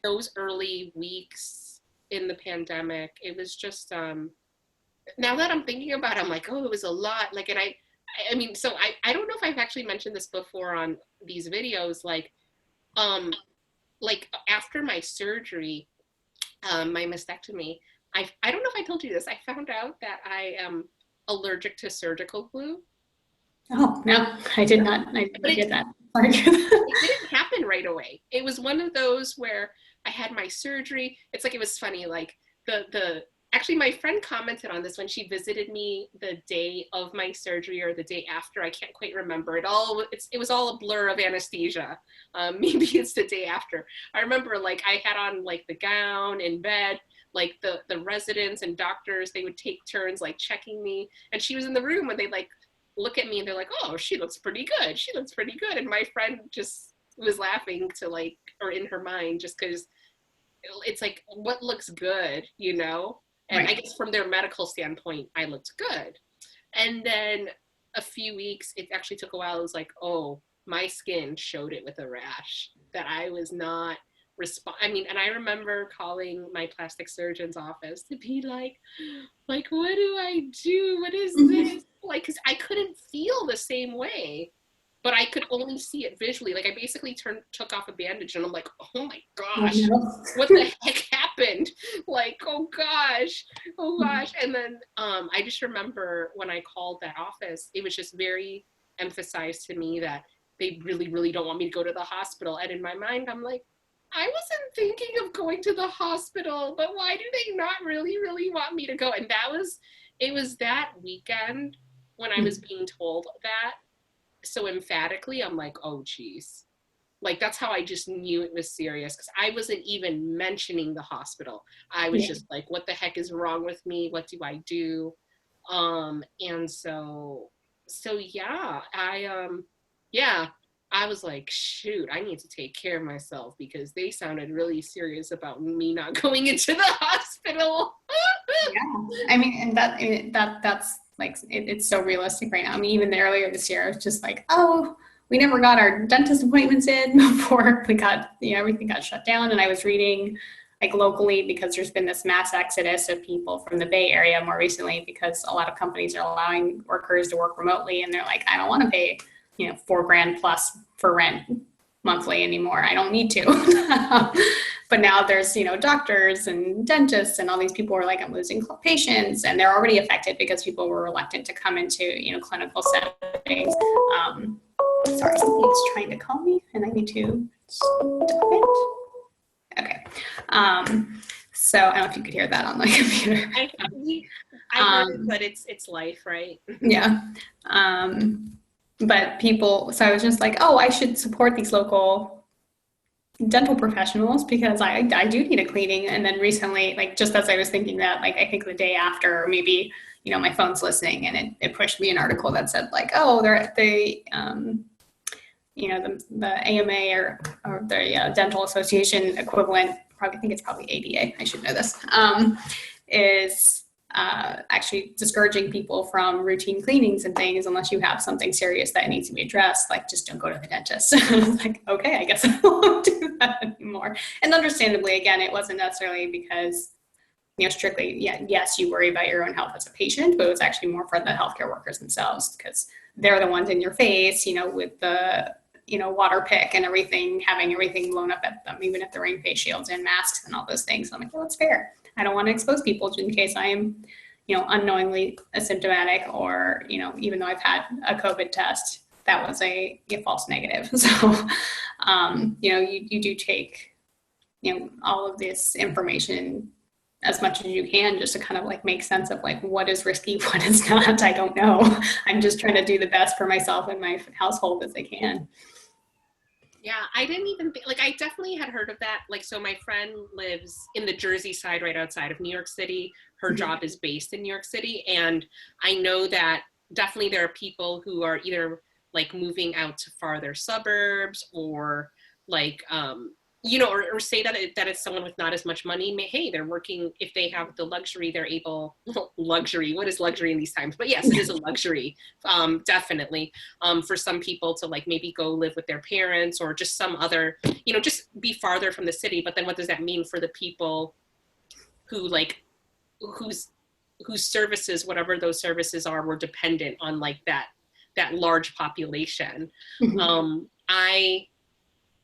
those early weeks in the pandemic, it was just now that I'm thinking about it, I'm like, oh, it was a lot. Like, and I mean, so I don't know if I've actually mentioned this before on these videos, um like after my surgery, my mastectomy, I don't know if I told you this, I found out that I am allergic to surgical glue. Oh, no, I did not. I But didn't it get that. Sorry. To hear that. it didn't happen right away. It was one of those where I had my surgery. It's like, it was funny, like the actually my friend commented on this when she visited me the day of my surgery or the day after. I can't quite remember. It was all a blur of anesthesia. Maybe it's the day after. I remember like I had on like the gown in bed, like the residents and doctors, they would take turns like checking me, and she was in the room when they like look at me and they're like, oh, she looks pretty good. She looks pretty good. And my friend just was laughing to like, or in her mind, just because it's like, what looks good, you know? And I Right. guess from their medical standpoint, I looked good. And then a few weeks, it actually took a while. It was like, oh, my skin showed it with a rash that I was not I mean, and I remember calling my plastic surgeon's office to be like, what do I do? What is this? Like, because I couldn't feel the same way, but I could only see it visually. Like, I basically took off a bandage, and I'm like, oh my Oh, gosh, no. what the heck happened? Like, oh gosh. And then I just remember when I called that office, it was just very emphasized to me that they really, really don't want me to go to the hospital. And in my mind, I'm like, I wasn't thinking of going to the hospital, but why do they not really, really want me to go? And it was that weekend when I was being told that so emphatically. I'm like, oh, geez. Like, that's how I just knew it was serious, because I wasn't even mentioning the hospital. I was Yeah. just like, what the heck is wrong with me? What do I do? And so yeah, yeah, I was like, shoot, I need to take care of myself, because they sounded really serious about me not going into the hospital. Yeah. I mean, and that's like, it's so realistic right now. I mean, even earlier this year, I was just like, oh, we never got our dentist appointments in before we got, everything got shut down. And I was reading like locally, because there's been this mass exodus of people from the Bay Area more recently, because a lot of companies are allowing workers to work remotely, and they're like, I don't want to pay, $4,000 plus for rent monthly anymore. I don't need to. But now there's, doctors and dentists and all these people are like, I'm losing patients, and they're already affected because people were reluctant to come into, clinical settings. Sorry, somebody's trying to call me and I need to stop it. Okay. So I don't know if you could hear that on my computer. I heard it, but it's life, right? Yeah. But people, so I was just like, oh, I should support these local dental professionals, because I do need a cleaning. And then recently, like just as I was thinking that, like I think the day after, or maybe, my phone's listening, and it pushed me an article that said like, oh, the AMA or the Dental Association equivalent, probably, I think it's probably ADA, I should know this, is actually discouraging people from routine cleanings and things unless you have something serious that needs to be addressed, like just don't go to the dentist. Like, okay, I guess I won't do that anymore. And understandably, again, it wasn't necessarily because, strictly, yes, you worry about your own health as a patient, but it was actually more for the healthcare workers themselves, because they're the ones in your face, with the water pick and everything, having everything blown up at them, even if they're wearing face shields and masks and all those things. So I'm like, well, it's fair. I don't want to expose people in case I am, unknowingly asymptomatic, or, even though I've had a COVID test, that was a false negative. So, you do take, all of this information as much as you can, just to kind of like make sense of like what is risky, what is not. I don't know. I'm just trying to do the best for myself and my household as I can. Yeah, I didn't even think, like, I definitely had heard of that. Like, so my friend lives in the Jersey side right outside of New York City. Her Mhm. job is based in New York City. And I know that definitely there are people who are either like moving out to farther suburbs or like, or say that that it's someone with not as much money. Hey, they're working, if they have the luxury, they're able, luxury, what is luxury in these times? But yes, it is a luxury, definitely for some people to like maybe go live with their parents or just some other, just be farther from the city. But then what does that mean for the people who like whose services, whatever those services are, were dependent on like that large population? Mhm.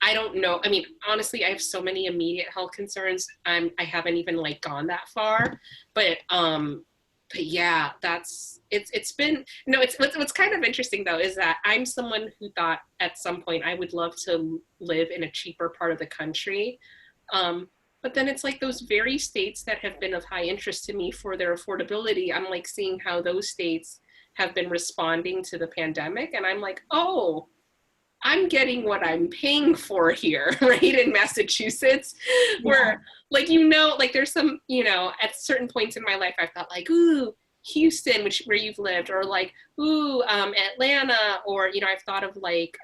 I don't know. I mean, honestly, I have so many immediate health concerns. I haven't even like gone that far, but yeah, it's been no. It's what's kind of interesting though is that I'm someone who thought at some point I would love to live in a cheaper part of the country, um, but then it's like those very states that have been of high interest to me for their affordability. I'm like seeing how those states have been responding to the pandemic, and I'm like, oh, I'm getting what I'm paying for here, right? In Massachusetts, Yeah. where like, like there's some, at certain points in my life, I thought like, ooh, Houston, which where you've lived, or like, ooh, Atlanta, or, I've thought of like,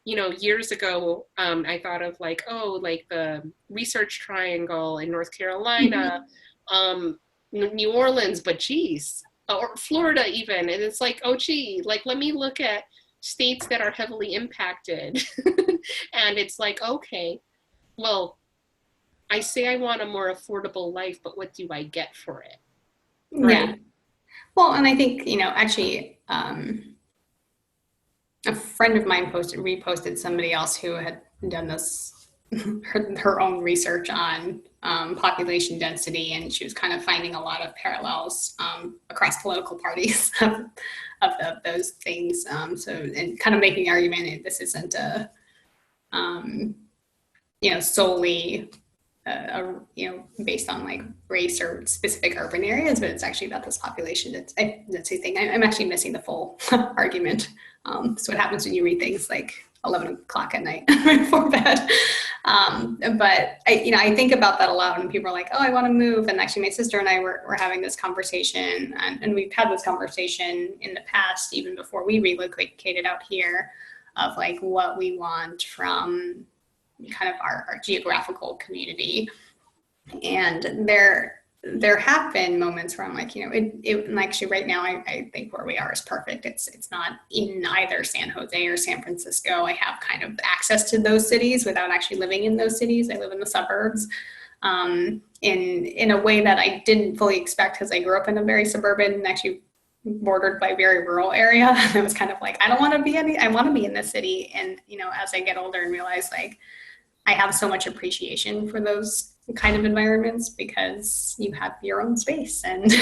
years ago, I thought of like, oh, like the Research Triangle in North Carolina, Mhm. New Orleans, but geez, or Florida even. And it's like, oh, gee, like, let me look at states that are heavily impacted. And it's like, okay, well, I say I want a more affordable life, but what do I get for it? Yeah. Right. Well, and I think, actually, a friend of mine reposted somebody else who had done this her own research on population density, and she was kind of finding a lot of parallels across political parties those things. So, and kind of making the argument that this isn't a um, solely based on like race or specific urban areas, but it's actually about this population. That's the thing. I'm actually missing the full argument. So what happens when you read things like 11 o'clock at night before bed? But I think about that a lot when people are like, "Oh, I want to move." And actually, my sister and I were having this conversation, and we've had this conversation in the past, even before we relocated out here, of like what we want from kind of our geographical community. And there have been moments where I'm like, and actually right now I think where we are is perfect. It's not in either San Jose or San Francisco. I have kind of access to those cities without actually living in those cities. I live in the suburbs, in a way that I didn't fully expect, because I grew up in a very suburban and actually bordered by very rural area. And it was kind of like, I don't want to be I want to be in the city. And as I get older and realize like I have so much appreciation for those kind of environments, because you have your own space, and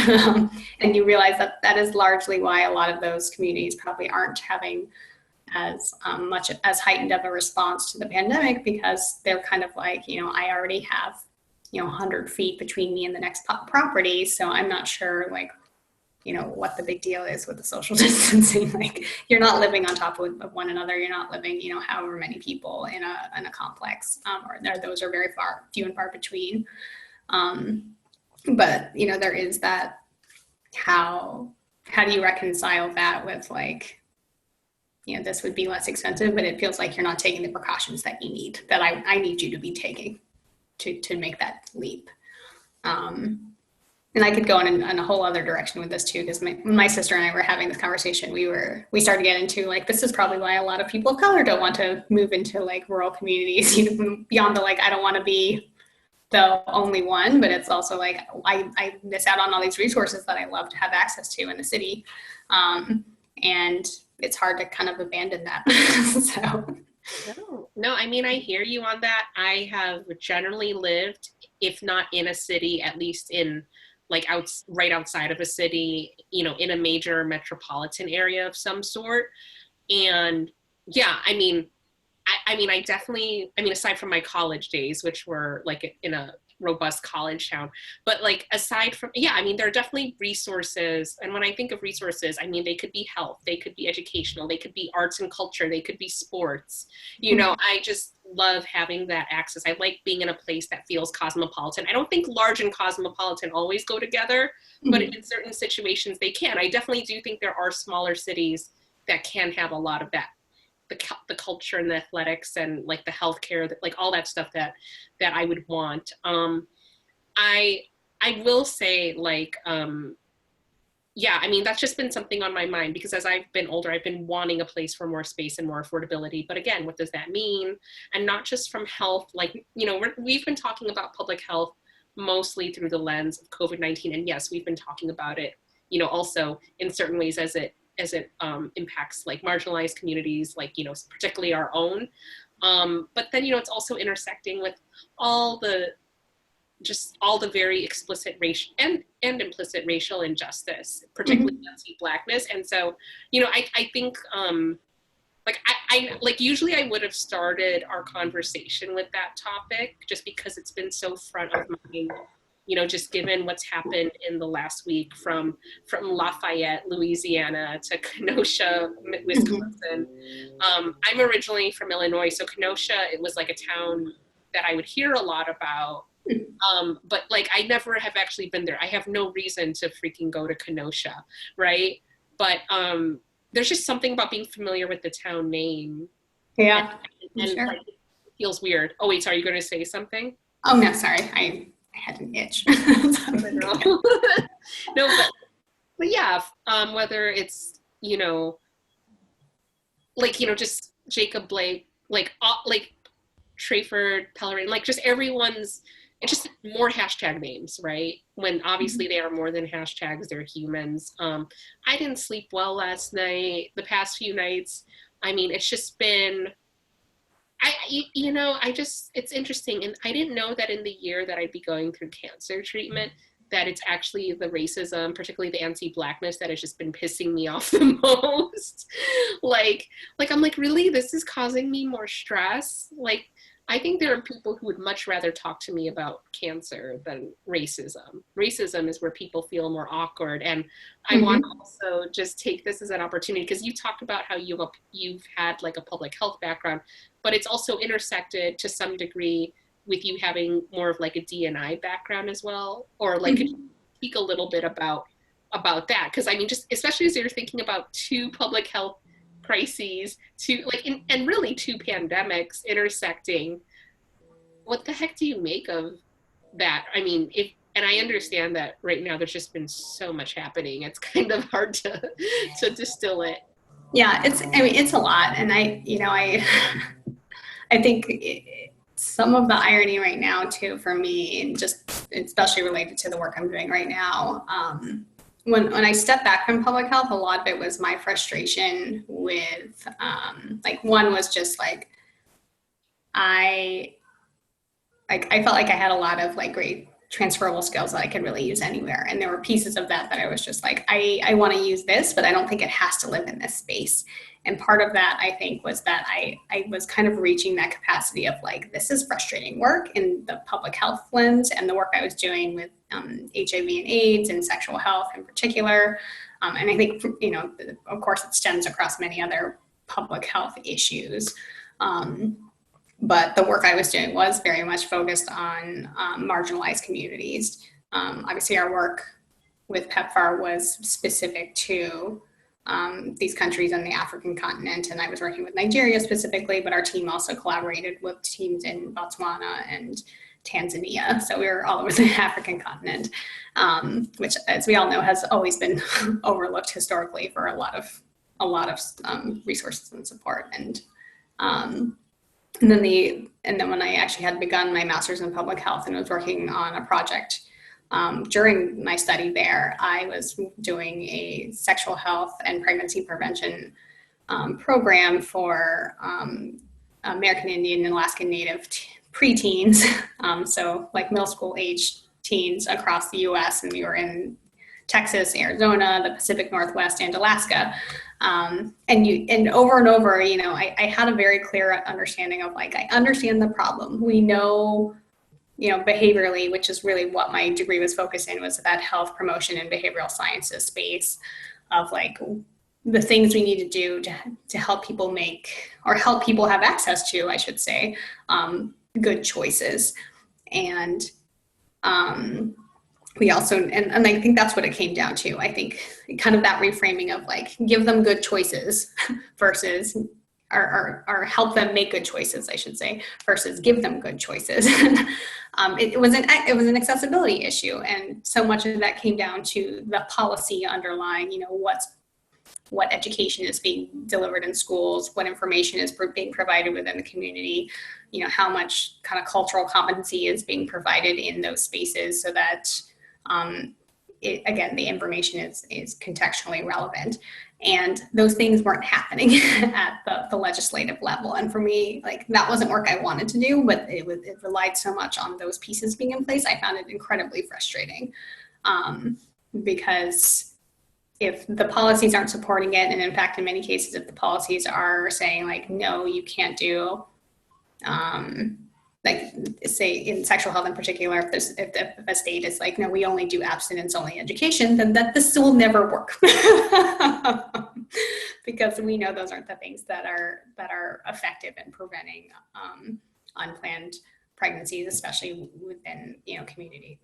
and you realize that that is largely why a lot of those communities probably aren't having as much as heightened of a response to the pandemic, because they're kind of like, I already have 100 feet between me and the next property, so I'm not sure like what the big deal is with the social distancing. Like, you're not living on top of one another. You're not living, however many people in a complex, or those are very few and far between. But there is that, how do you reconcile that with like, this would be less expensive, but it feels like you're not taking the precautions that you need, that I need you to be taking to make that leap. And I could go in a whole other direction with this too, because my sister and I were having this conversation. We started to get into like, this is probably why a lot of people of color don't want to move into like rural communities, beyond the like, I don't want to be the only one, but it's also like, I miss out on all these resources that I love to have access to in the city. And it's hard to kind of abandon that. So. No, I mean, I hear you on that. I have generally lived, if not in a city, at least in like right outside of a city, in a major metropolitan area of some sort. And yeah, I mean, I definitely, aside from my college days, which were like in a robust college town. But like aside from, yeah, I mean, there are definitely resources. And when I think of resources, I mean, they could be health, they could be educational, they could be arts and culture, they could be sports. You know, I just love having that access. I like being in a place that feels cosmopolitan. I don't think large and cosmopolitan always go together, but in certain situations they can. I definitely do think there are smaller cities that can have a lot of that, the culture and the athletics and like the healthcare, like all that stuff that I would want. I will say like, yeah, I mean, that's just been something on my mind because as I've been older, I've been wanting a place for more space and more affordability. But again, what does that mean? And not just from health, like, you know, we've been talking about public health mostly through the lens of COVID-19. And yes, we've been talking about it, you know, also in certain ways as it impacts like marginalized communities, like, you know, particularly our own. But then, you know, it's also intersecting with all the very explicit racial and implicit racial injustice, particularly anti-Blackness. And so, you know, I think, like, I like, usually I would have started our conversation with that topic just because it's been so front of mind, you know, just given what's happened in the last week from Lafayette, Louisiana to Kenosha, Wisconsin. I'm originally from Illinois, so Kenosha, it was like a town that I would hear a lot about. But like, I never have actually been there. I have no reason to freaking go to Kenosha, right? But there's just something about being familiar with the town name. Yeah. And Sure. like, it feels weird. Oh wait, sorry, you going to say something? Oh no, sorry. I had an itch. No, but yeah, whether it's, you know, like, you know, just Jacob Blake, like Trayford, Pellerin, like just everyone's, it's just more hashtag names, right? When obviously they are more than hashtags, they're humans. I didn't sleep well last night, the past few nights. I mean, it's just been, you know, it's interesting. And I didn't know that in the year that I'd be going through cancer treatment, that it's actually the racism, particularly the anti-Blackness, that has just been pissing me off the most. like I'm like, really, this is causing me more stress? Like, I think there are people who would much rather talk to me about cancer than racism. Racism is where people feel more awkward. And I want to also just take this as an opportunity, because you talked about how you've had like a public health background, but it's also intersected to some degree with you having more of like a D&I background as well, or like could you speak a little bit about that? Because I mean, just especially as you're thinking about two public health crises, and really two pandemics intersecting, what the heck do you make of that? I mean, and I understand that right now there's just been so much happening. It's kind of hard to distill it. Yeah, it's a lot. And I think some of the irony right now too, for me, and just especially related to the work I'm doing right now, when I stepped back from public health, a lot of it was my frustration with, like, one was just like, I felt like I had a lot of like great transferable skills that I could really use anywhere. And there were pieces of that I was just like, I want to use this, but I don't think it has to live in this space. And part of that, I think, was that I was kind of reaching that capacity of like, this is frustrating work in the public health lens, and the work I was doing with HIV and AIDS and sexual health in particular. And I think, you know, of course, it stems across many other public health issues. But the work I was doing was very much focused on marginalized communities. Obviously, our work with PEPFAR was specific to these countries on the African continent, and I was working with Nigeria specifically, but our team also collaborated with teams in Botswana and Tanzania. So we were all over the African continent, which, as we all know, has always been overlooked historically for a lot of resources and support. And then when I actually had begun my master's in public health and was working on a project during my study there, I was doing a sexual health and pregnancy prevention program for American Indian and Alaskan Native preteens, so like middle school age teens across the US, and we were in Texas, Arizona, the Pacific Northwest, and Alaska. And over and over, you know, I had a very clear understanding of like, I understand the problem. We know behaviorally, which is really what my degree was focused in, was that health promotion and behavioral sciences space of like the things we need to do to help people make, or help people have access to, I should say, good choices. And we also, and I think that's what it came down to. I think kind of that reframing of like, give them good choices versus, or help them make good choices, I should say, versus give them good choices. It was an accessibility issue. And so much of that came down to the policy underlying, what education is being delivered in schools, what information is being provided within the community, how much kind of cultural competency is being provided in those spaces so that, again, the information is contextually relevant. And those things weren't happening at the legislative level. And for me, like, that wasn't work I wanted to do, but it relied so much on those pieces being in place. I found it incredibly frustrating, because if the policies aren't supporting it, and in fact, in many cases, if the policies are saying like, no, you can't do, like say in sexual health in particular, if a state is like, no, we only do abstinence only education, then this will never work. Because we know those aren't the things that are effective in preventing unplanned pregnancies, especially within communities,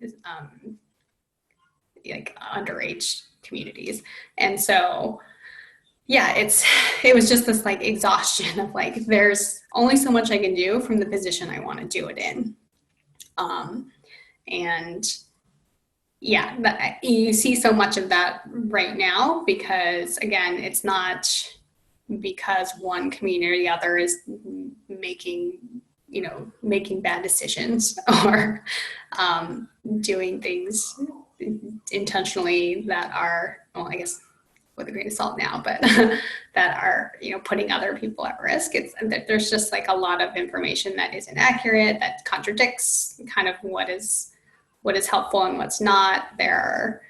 like underage communities. And so yeah, it was just this like exhaustion of like, there's only so much I can do from the position I want to do it in. And yeah, you see so much of that right now, because again, it's not because one community or the other is making bad decisions or doing things intentionally that are, well, I guess with a grain of salt now, but that are, putting other people at risk. It's that there's just like a lot of information that isn't accurate, that contradicts kind of what is helpful and what's not. There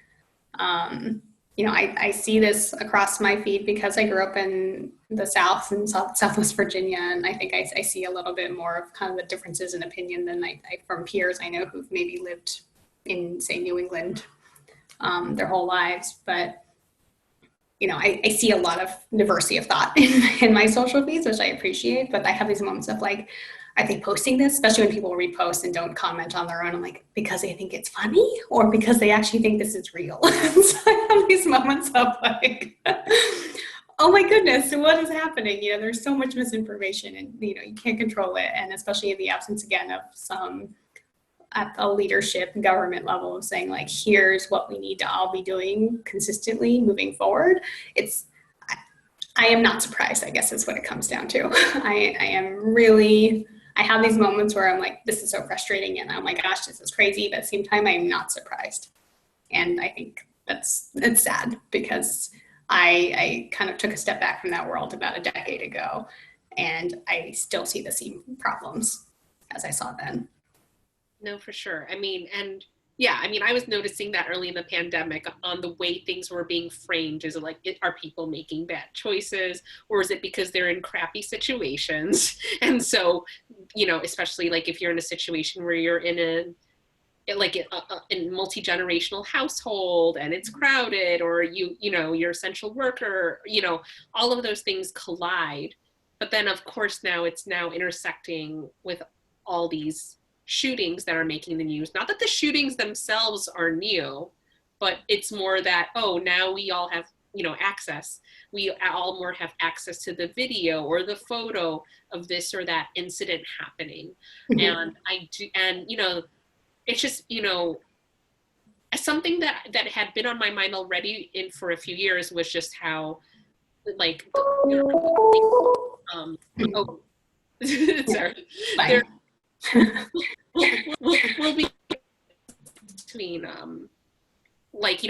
are, I see this across my feed because I grew up in the South and Southwest Virginia, and I think I see a little bit more of kind of the differences in opinion than I from peers I know who've maybe lived in, say, New England their whole lives. But I see a lot of diversity of thought in my social feeds, which I appreciate, but I have these moments of like, are they posting this? Especially when people repost and don't comment on their own. I'm like, because they think it's funny or because they actually think this is real? So I have these moments of like, oh my goodness, what is happening? There's so much misinformation and, you can't control it. And especially in the absence, again, of some at the leadership and government level of saying like, here's what we need to all be doing consistently moving forward. I am not surprised, I guess is what it comes down to. I have these moments where I'm like, this is so frustrating and oh my gosh, this is crazy. But at the same time, I'm not surprised. And I think it's sad because I kind of took a step back from that world about a decade ago, and I still see the same problems as I saw then. No, for sure. I was noticing that early in the pandemic on the way things were being framed. Is it like, are people making bad choices, or is it because they're in crappy situations? And so, especially like if you're in a situation where you're in a multi-generational household and it's crowded, or you're an essential worker, all of those things collide. But then of course now it's intersecting with all these shootings that are making the news. Not that the shootings themselves are new, but it's more that, now we all have, access. We all more have access to the video or the photo of this or that incident happening. Mm-hmm. It's just, something that had been on my mind already for a few years was just how, like, sorry. Will be between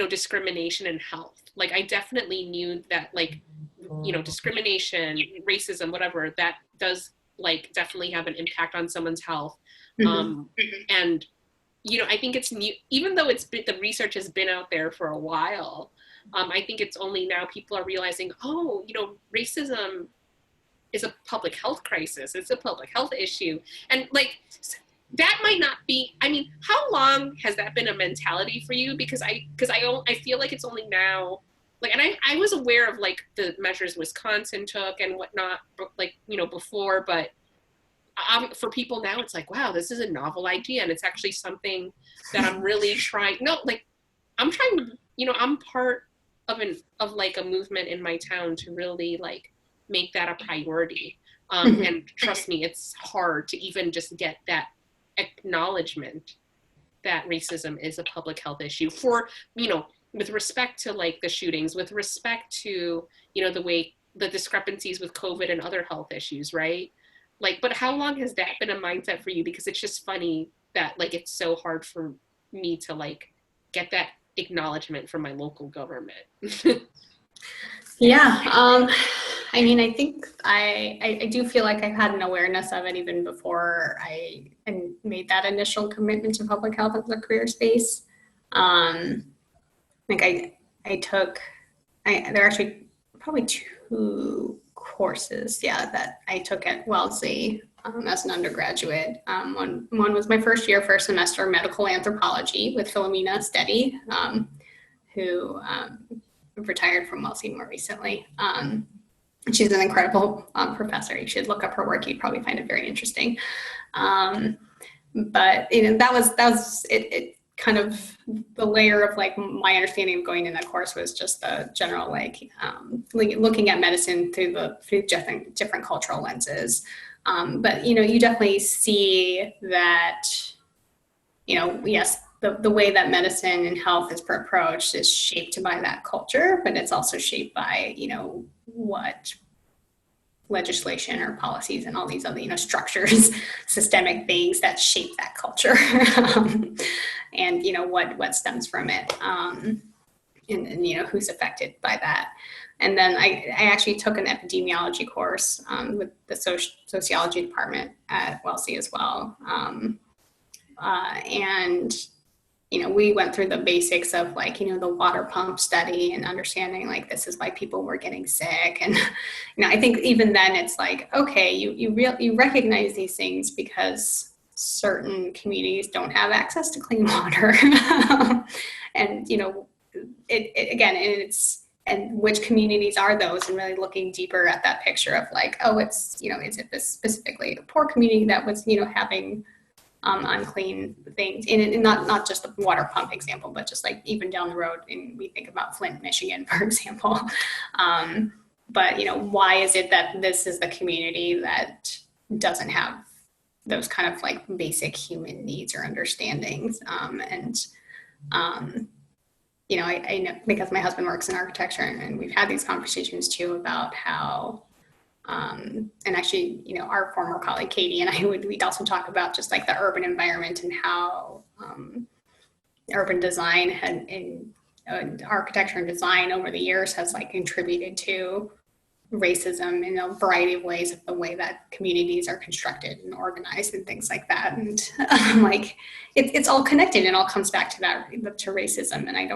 discrimination and health. Like, I definitely knew that, like, discrimination, racism, whatever, that does like definitely have an impact on someone's health. And I think it's new, even though the research has been out there for a while. I think it's only now people are realizing, racism is a public health crisis. It's a public health issue. And like, that might not be, I mean, how long has that been a mentality for you? Because I feel like it's only now, like, and I was aware of like the measures Wisconsin took and whatnot, like, before, but for people now, it's like, wow, this is a novel idea. And it's actually something that I'm really trying, no, like, I'm trying to, I'm part of like a movement in my town to really like make that a priority. And trust me, it's hard to even just get that acknowledgement that racism is a public health issue for, with respect to like the shootings, with respect to, the way the discrepancies with COVID and other health issues, right? Like, but how long has that been a mindset for you? Because it's just funny that like it's so hard for me to like get that acknowledgement from my local government. Yeah. I mean, I think I do feel like I've had an awareness of it even before I made that initial commitment to public health as a career space. Like there are actually probably two courses, that I took at Wellesley as an undergraduate. One was my first semester, medical anthropology with Philomena Steady, who retired from Wellesley more recently. She's an incredible professor. You should look up her work. You'd probably find it very interesting. But that was it. Kind of the layer of like my understanding of going in that course was just the general like looking at medicine through different cultural lenses. But you definitely see that yes, the way that medicine and health is approached is shaped by that culture, but it's also shaped by what legislation or policies and all these other structures, systemic things that shape that culture, and what stems from it, and who's affected by that. And then I actually took an epidemiology course with the sociology department at Wellesley as well, and we went through the basics of like, the water pump study and understanding like this is why people were getting sick. And, I think even then it's like, okay, you recognize these things because certain communities don't have access to clean water. And, and which communities are those, and really looking deeper at that picture of like, oh, it's, is it this specifically a poor community that was, having unclean things, and not just the water pump example, but just like even down the road, and we think about Flint, Michigan, for example. But why is it that this is the community that doesn't have those kind of like basic human needs or understandings? I know because my husband works in architecture, and we've had these conversations too about how. And actually, our former colleague Katie and I we'd also talk about just like the urban environment and how urban design and architecture and design over the years has like contributed to racism in a variety of ways, of the way that communities are constructed and organized and things like that. And like it's all connected, and all comes back to that, to racism. And I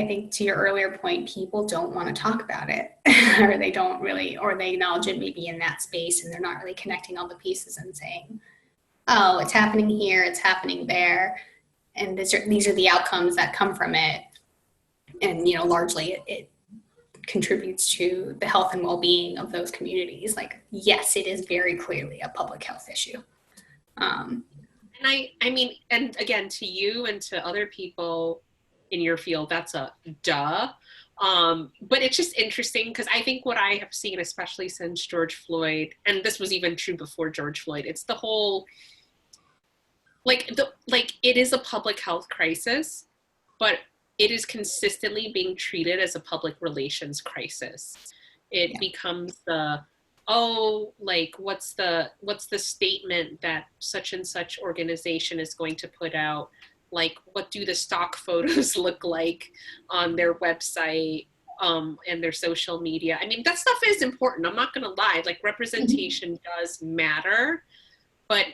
think to your earlier point, people don't want to talk about it, or they don't really, or they acknowledge it maybe in that space, and they're not really connecting all the pieces and saying, oh, it's happening here, it's happening there, and these are the outcomes that come from it. And, largely it contributes to the health and well-being of those communities. Like, yes, it is very clearly a public health issue. And I mean, and again, to you and to other people in your field, that's a duh. But it's just interesting because I think what I have seen, especially since George Floyd, and this was even true before George Floyd, it's the whole, it is a public health crisis, but it is consistently being treated as a public relations crisis. It becomes what's the statement that such and such organization is going to put out? Like, what do the stock photos look like on their website and their social media? I mean, that stuff is important. I'm not going to lie. Like, representation does matter, but,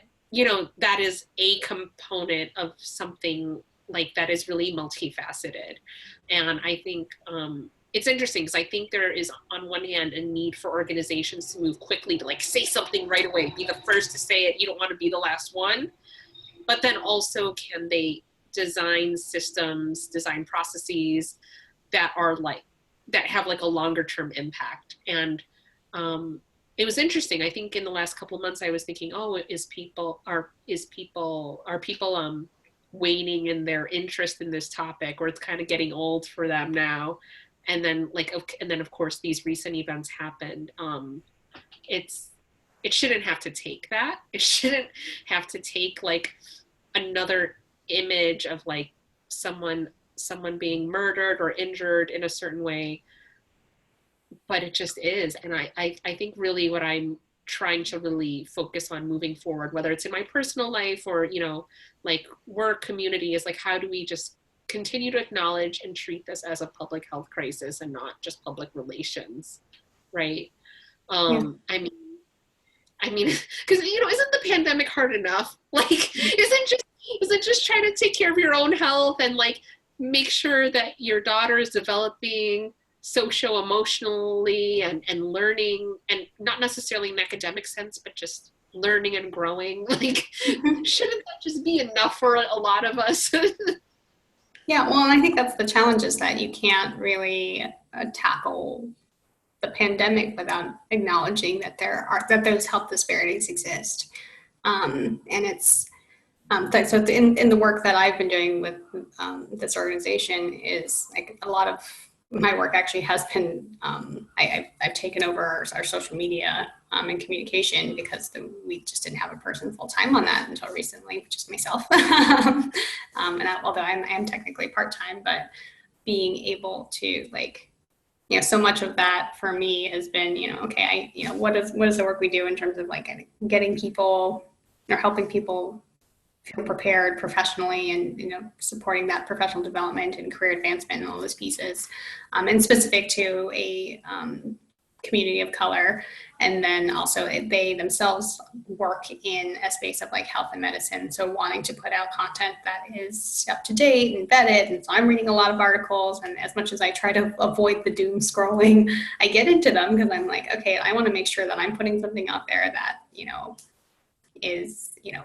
that is a component of something like that is really multifaceted. And I think it's interesting because I think there is, on one hand, a need for organizations to move quickly, to like say something right away, be the first to say it. You don't want to be the last one. But then also, can they design systems, design processes that are like, that have like a longer term impact? And it was interesting. I think in the last couple of months, I was thinking, oh, are people waning in their interest in this topic, or it's kind of getting old for them now? And then of course these recent events happened. It shouldn't have to take that. It shouldn't have to take like another image of like someone being murdered or injured in a certain way, but it just is. And I think really what I'm trying to really focus on moving forward, whether it's in my personal life or, you know, like work, community, is like, how do we just continue to acknowledge and treat this as a public health crisis and not just public relations, right? Yeah. I mean, because, you know, isn't the pandemic hard enough? Like, isn't just trying to take care of your own health and like make sure that your daughter is developing socio-emotionally and learning, and not necessarily in an academic sense, but just learning and growing? Like, shouldn't that just be enough for a lot of us? Yeah, well, and I think that's the challenge, is that you can't really tackle the pandemic without acknowledging that that those health disparities exist. And it's so in the work that I've been doing with this organization, is like a lot of my work actually has been, I've taken over our social media and communication, because we just didn't have a person full time on that until recently, which is myself. Although I am technically part time, but being able to, like, you know, so much of that for me has been, you know, okay, what is the work we do in terms of like getting people or helping people feel prepared professionally, and, you know, supporting that professional development and career advancement and all those pieces, and specific to a community of color. And then also they themselves work in a space of like health and medicine, so wanting to put out content that is up to date and vetted. And so I'm reading a lot of articles, and as much as I try to avoid the doom scrolling, I get into them because I'm like, okay, I want to make sure that I'm putting something out there that, you know, is, you know,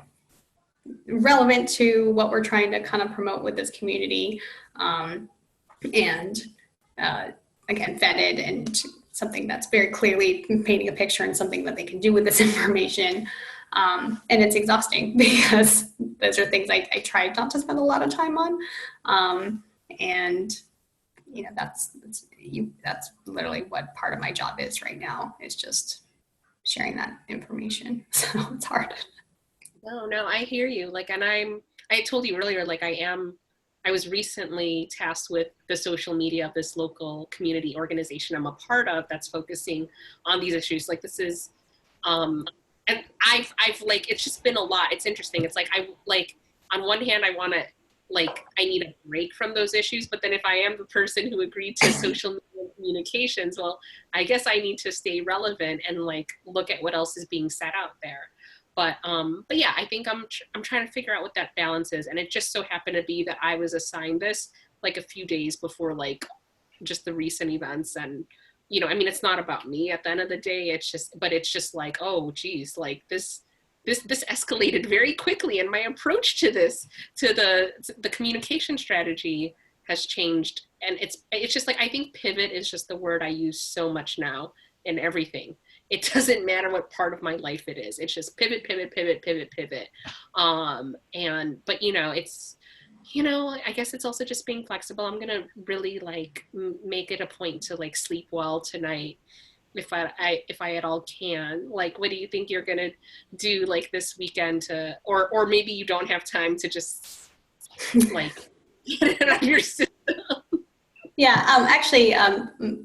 relevant to what we're trying to kind of promote with this community, and again, vetted, and something that's very clearly painting a picture and something that they can do with this information. And it's exhausting because those are things I tried not to spend a lot of time on. And, you know, that's literally what part of my job is right now, is just sharing that information. So it's hard. No, I hear you. Like, and I told you earlier, like I was recently tasked with the social media of this local community organization I'm a part of that's focusing on these issues. Like, this is, and I've like, it's just been a lot. It's interesting. It's like, on one hand, I want to, like, I need a break from those issues, but then if I am the person who agreed to social media communications, well, I guess I need to stay relevant and like look at what else is being said out there. But yeah, I think I'm trying to figure out what that balance is. And it just so happened to be that I was assigned this like a few days before like just the recent events. And, you know, I mean, it's not about me at the end of the day. It's just like, oh, geez, like this escalated very quickly. And my approach to this, to the communication strategy has changed. And it's just like, I think pivot is just the word I use so much now in everything. It doesn't matter what part of my life it is. It's just pivot. But, you know, it's, you know, I guess it's also just being flexible. I'm going to really like make it a point to like sleep well tonight, if I at all can. Like, what do you think you're going to do like this weekend to, or maybe you don't have time to just like get it on your system? Yeah, actually,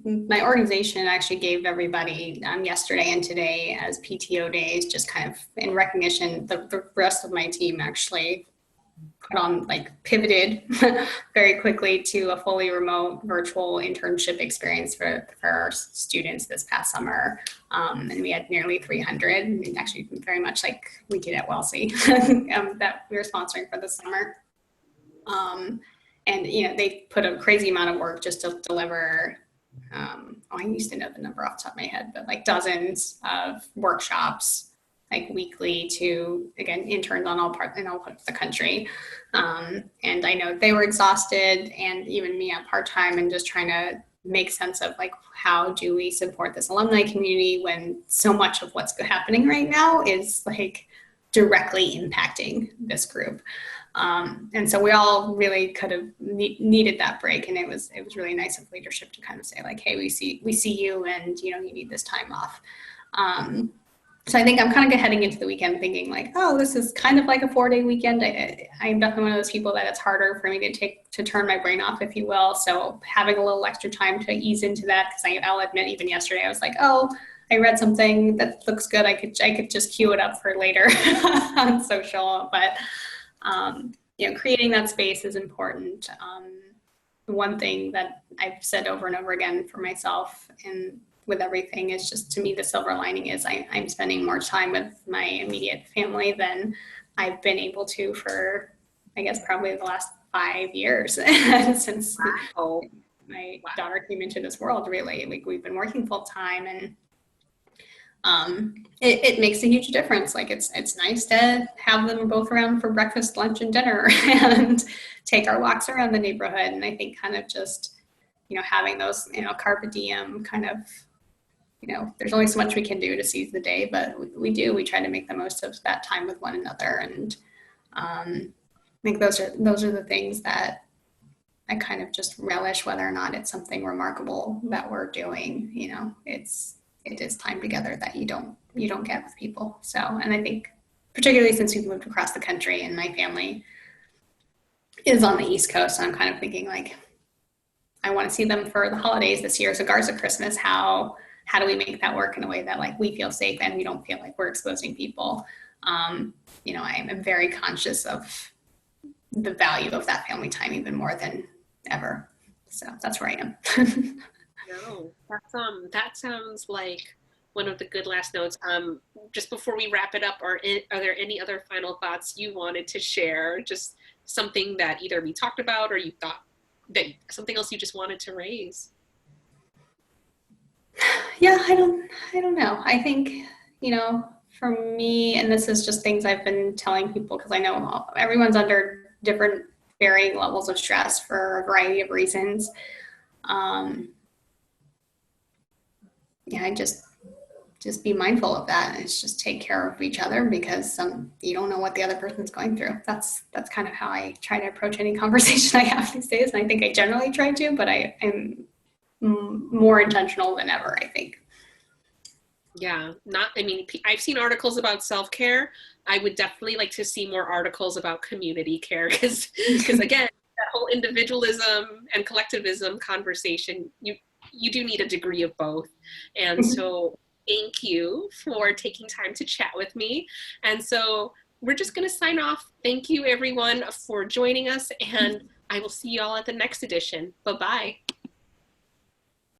my organization actually gave everybody yesterday and today as PTO days, just kind of in recognition. The rest of my team actually put on, like, pivoted very quickly to a fully remote virtual internship experience for our students this past summer. And we had nearly 300, actually very much like we did at Wellesley, that we were sponsoring for the summer. And, you know, they put a crazy amount of work just to deliver I used to know the number off the top of my head, but like dozens of workshops, like weekly, to, again, interns in all parts of the country. And I know they were exhausted, and even me at part-time, and just trying to make sense of like, how do we support this alumni community when so much of what's happening right now is like directly impacting this group. And so we all really could have needed that break, and it was really nice of leadership to kind of say like, hey, we see you, and you need this time off. So I think I'm kind of heading into the weekend thinking like, oh, this is kind of like a 4-day weekend. I'm definitely one of those people that it's harder for me to turn my brain off, if you will. So having a little extra time to ease into that, because I'll admit, even yesterday I was like, oh, I read something that looks good. I could just queue it up for later on social, but creating that space is important. One thing that I've said over and over again for myself and with everything is just, to me, the silver lining is I'm spending more time with my immediate family than I've been able to for, I guess, probably the last 5 years since my daughter came into this world. Really, like, we've been working full time, and it makes a huge difference. Like, it's nice to have them both around for breakfast, lunch, and dinner, and take our walks around the neighborhood. And I think kind of just, having those, carpe diem kind of, there's only so much we can do to seize the day, but we try to make the most of that time with one another. And I think those are the things that I kind of just relish, whether or not it's something remarkable that we're doing. It is time together that you don't get with people. So, and I think particularly since we've moved across the country and my family is on the East Coast, I'm kind of thinking like, I want to see them for the holidays this year. So Garza Christmas, how do we make that work in a way that like we feel safe and we don't feel like we're exposing people? I'm very conscious of the value of that family time, even more than ever. So that's where I am. No, that sounds like one of the good last notes. Just before we wrap it up, are there any other final thoughts you wanted to share? Just something that either we talked about, or you thought that something else you just wanted to raise? Yeah, I don't know. I think, for me, and this is just things I've been telling people, because I know everyone's under different varying levels of stress for a variety of reasons. Just be mindful of that. It's just take care of each other, because you don't know what the other person's going through. That's kind of how I try to approach any conversation I have these days. And I think I generally try to, but I'm more intentional than ever, I think. Yeah, I've seen articles about self-care. I would definitely like to see more articles about community care, because again, that whole individualism and collectivism conversation, you do need a degree of both. And so thank you for taking time to chat with me. And so we're just going to sign off. Thank you, everyone, for joining us, and I will see you all at the next edition. Bye-bye.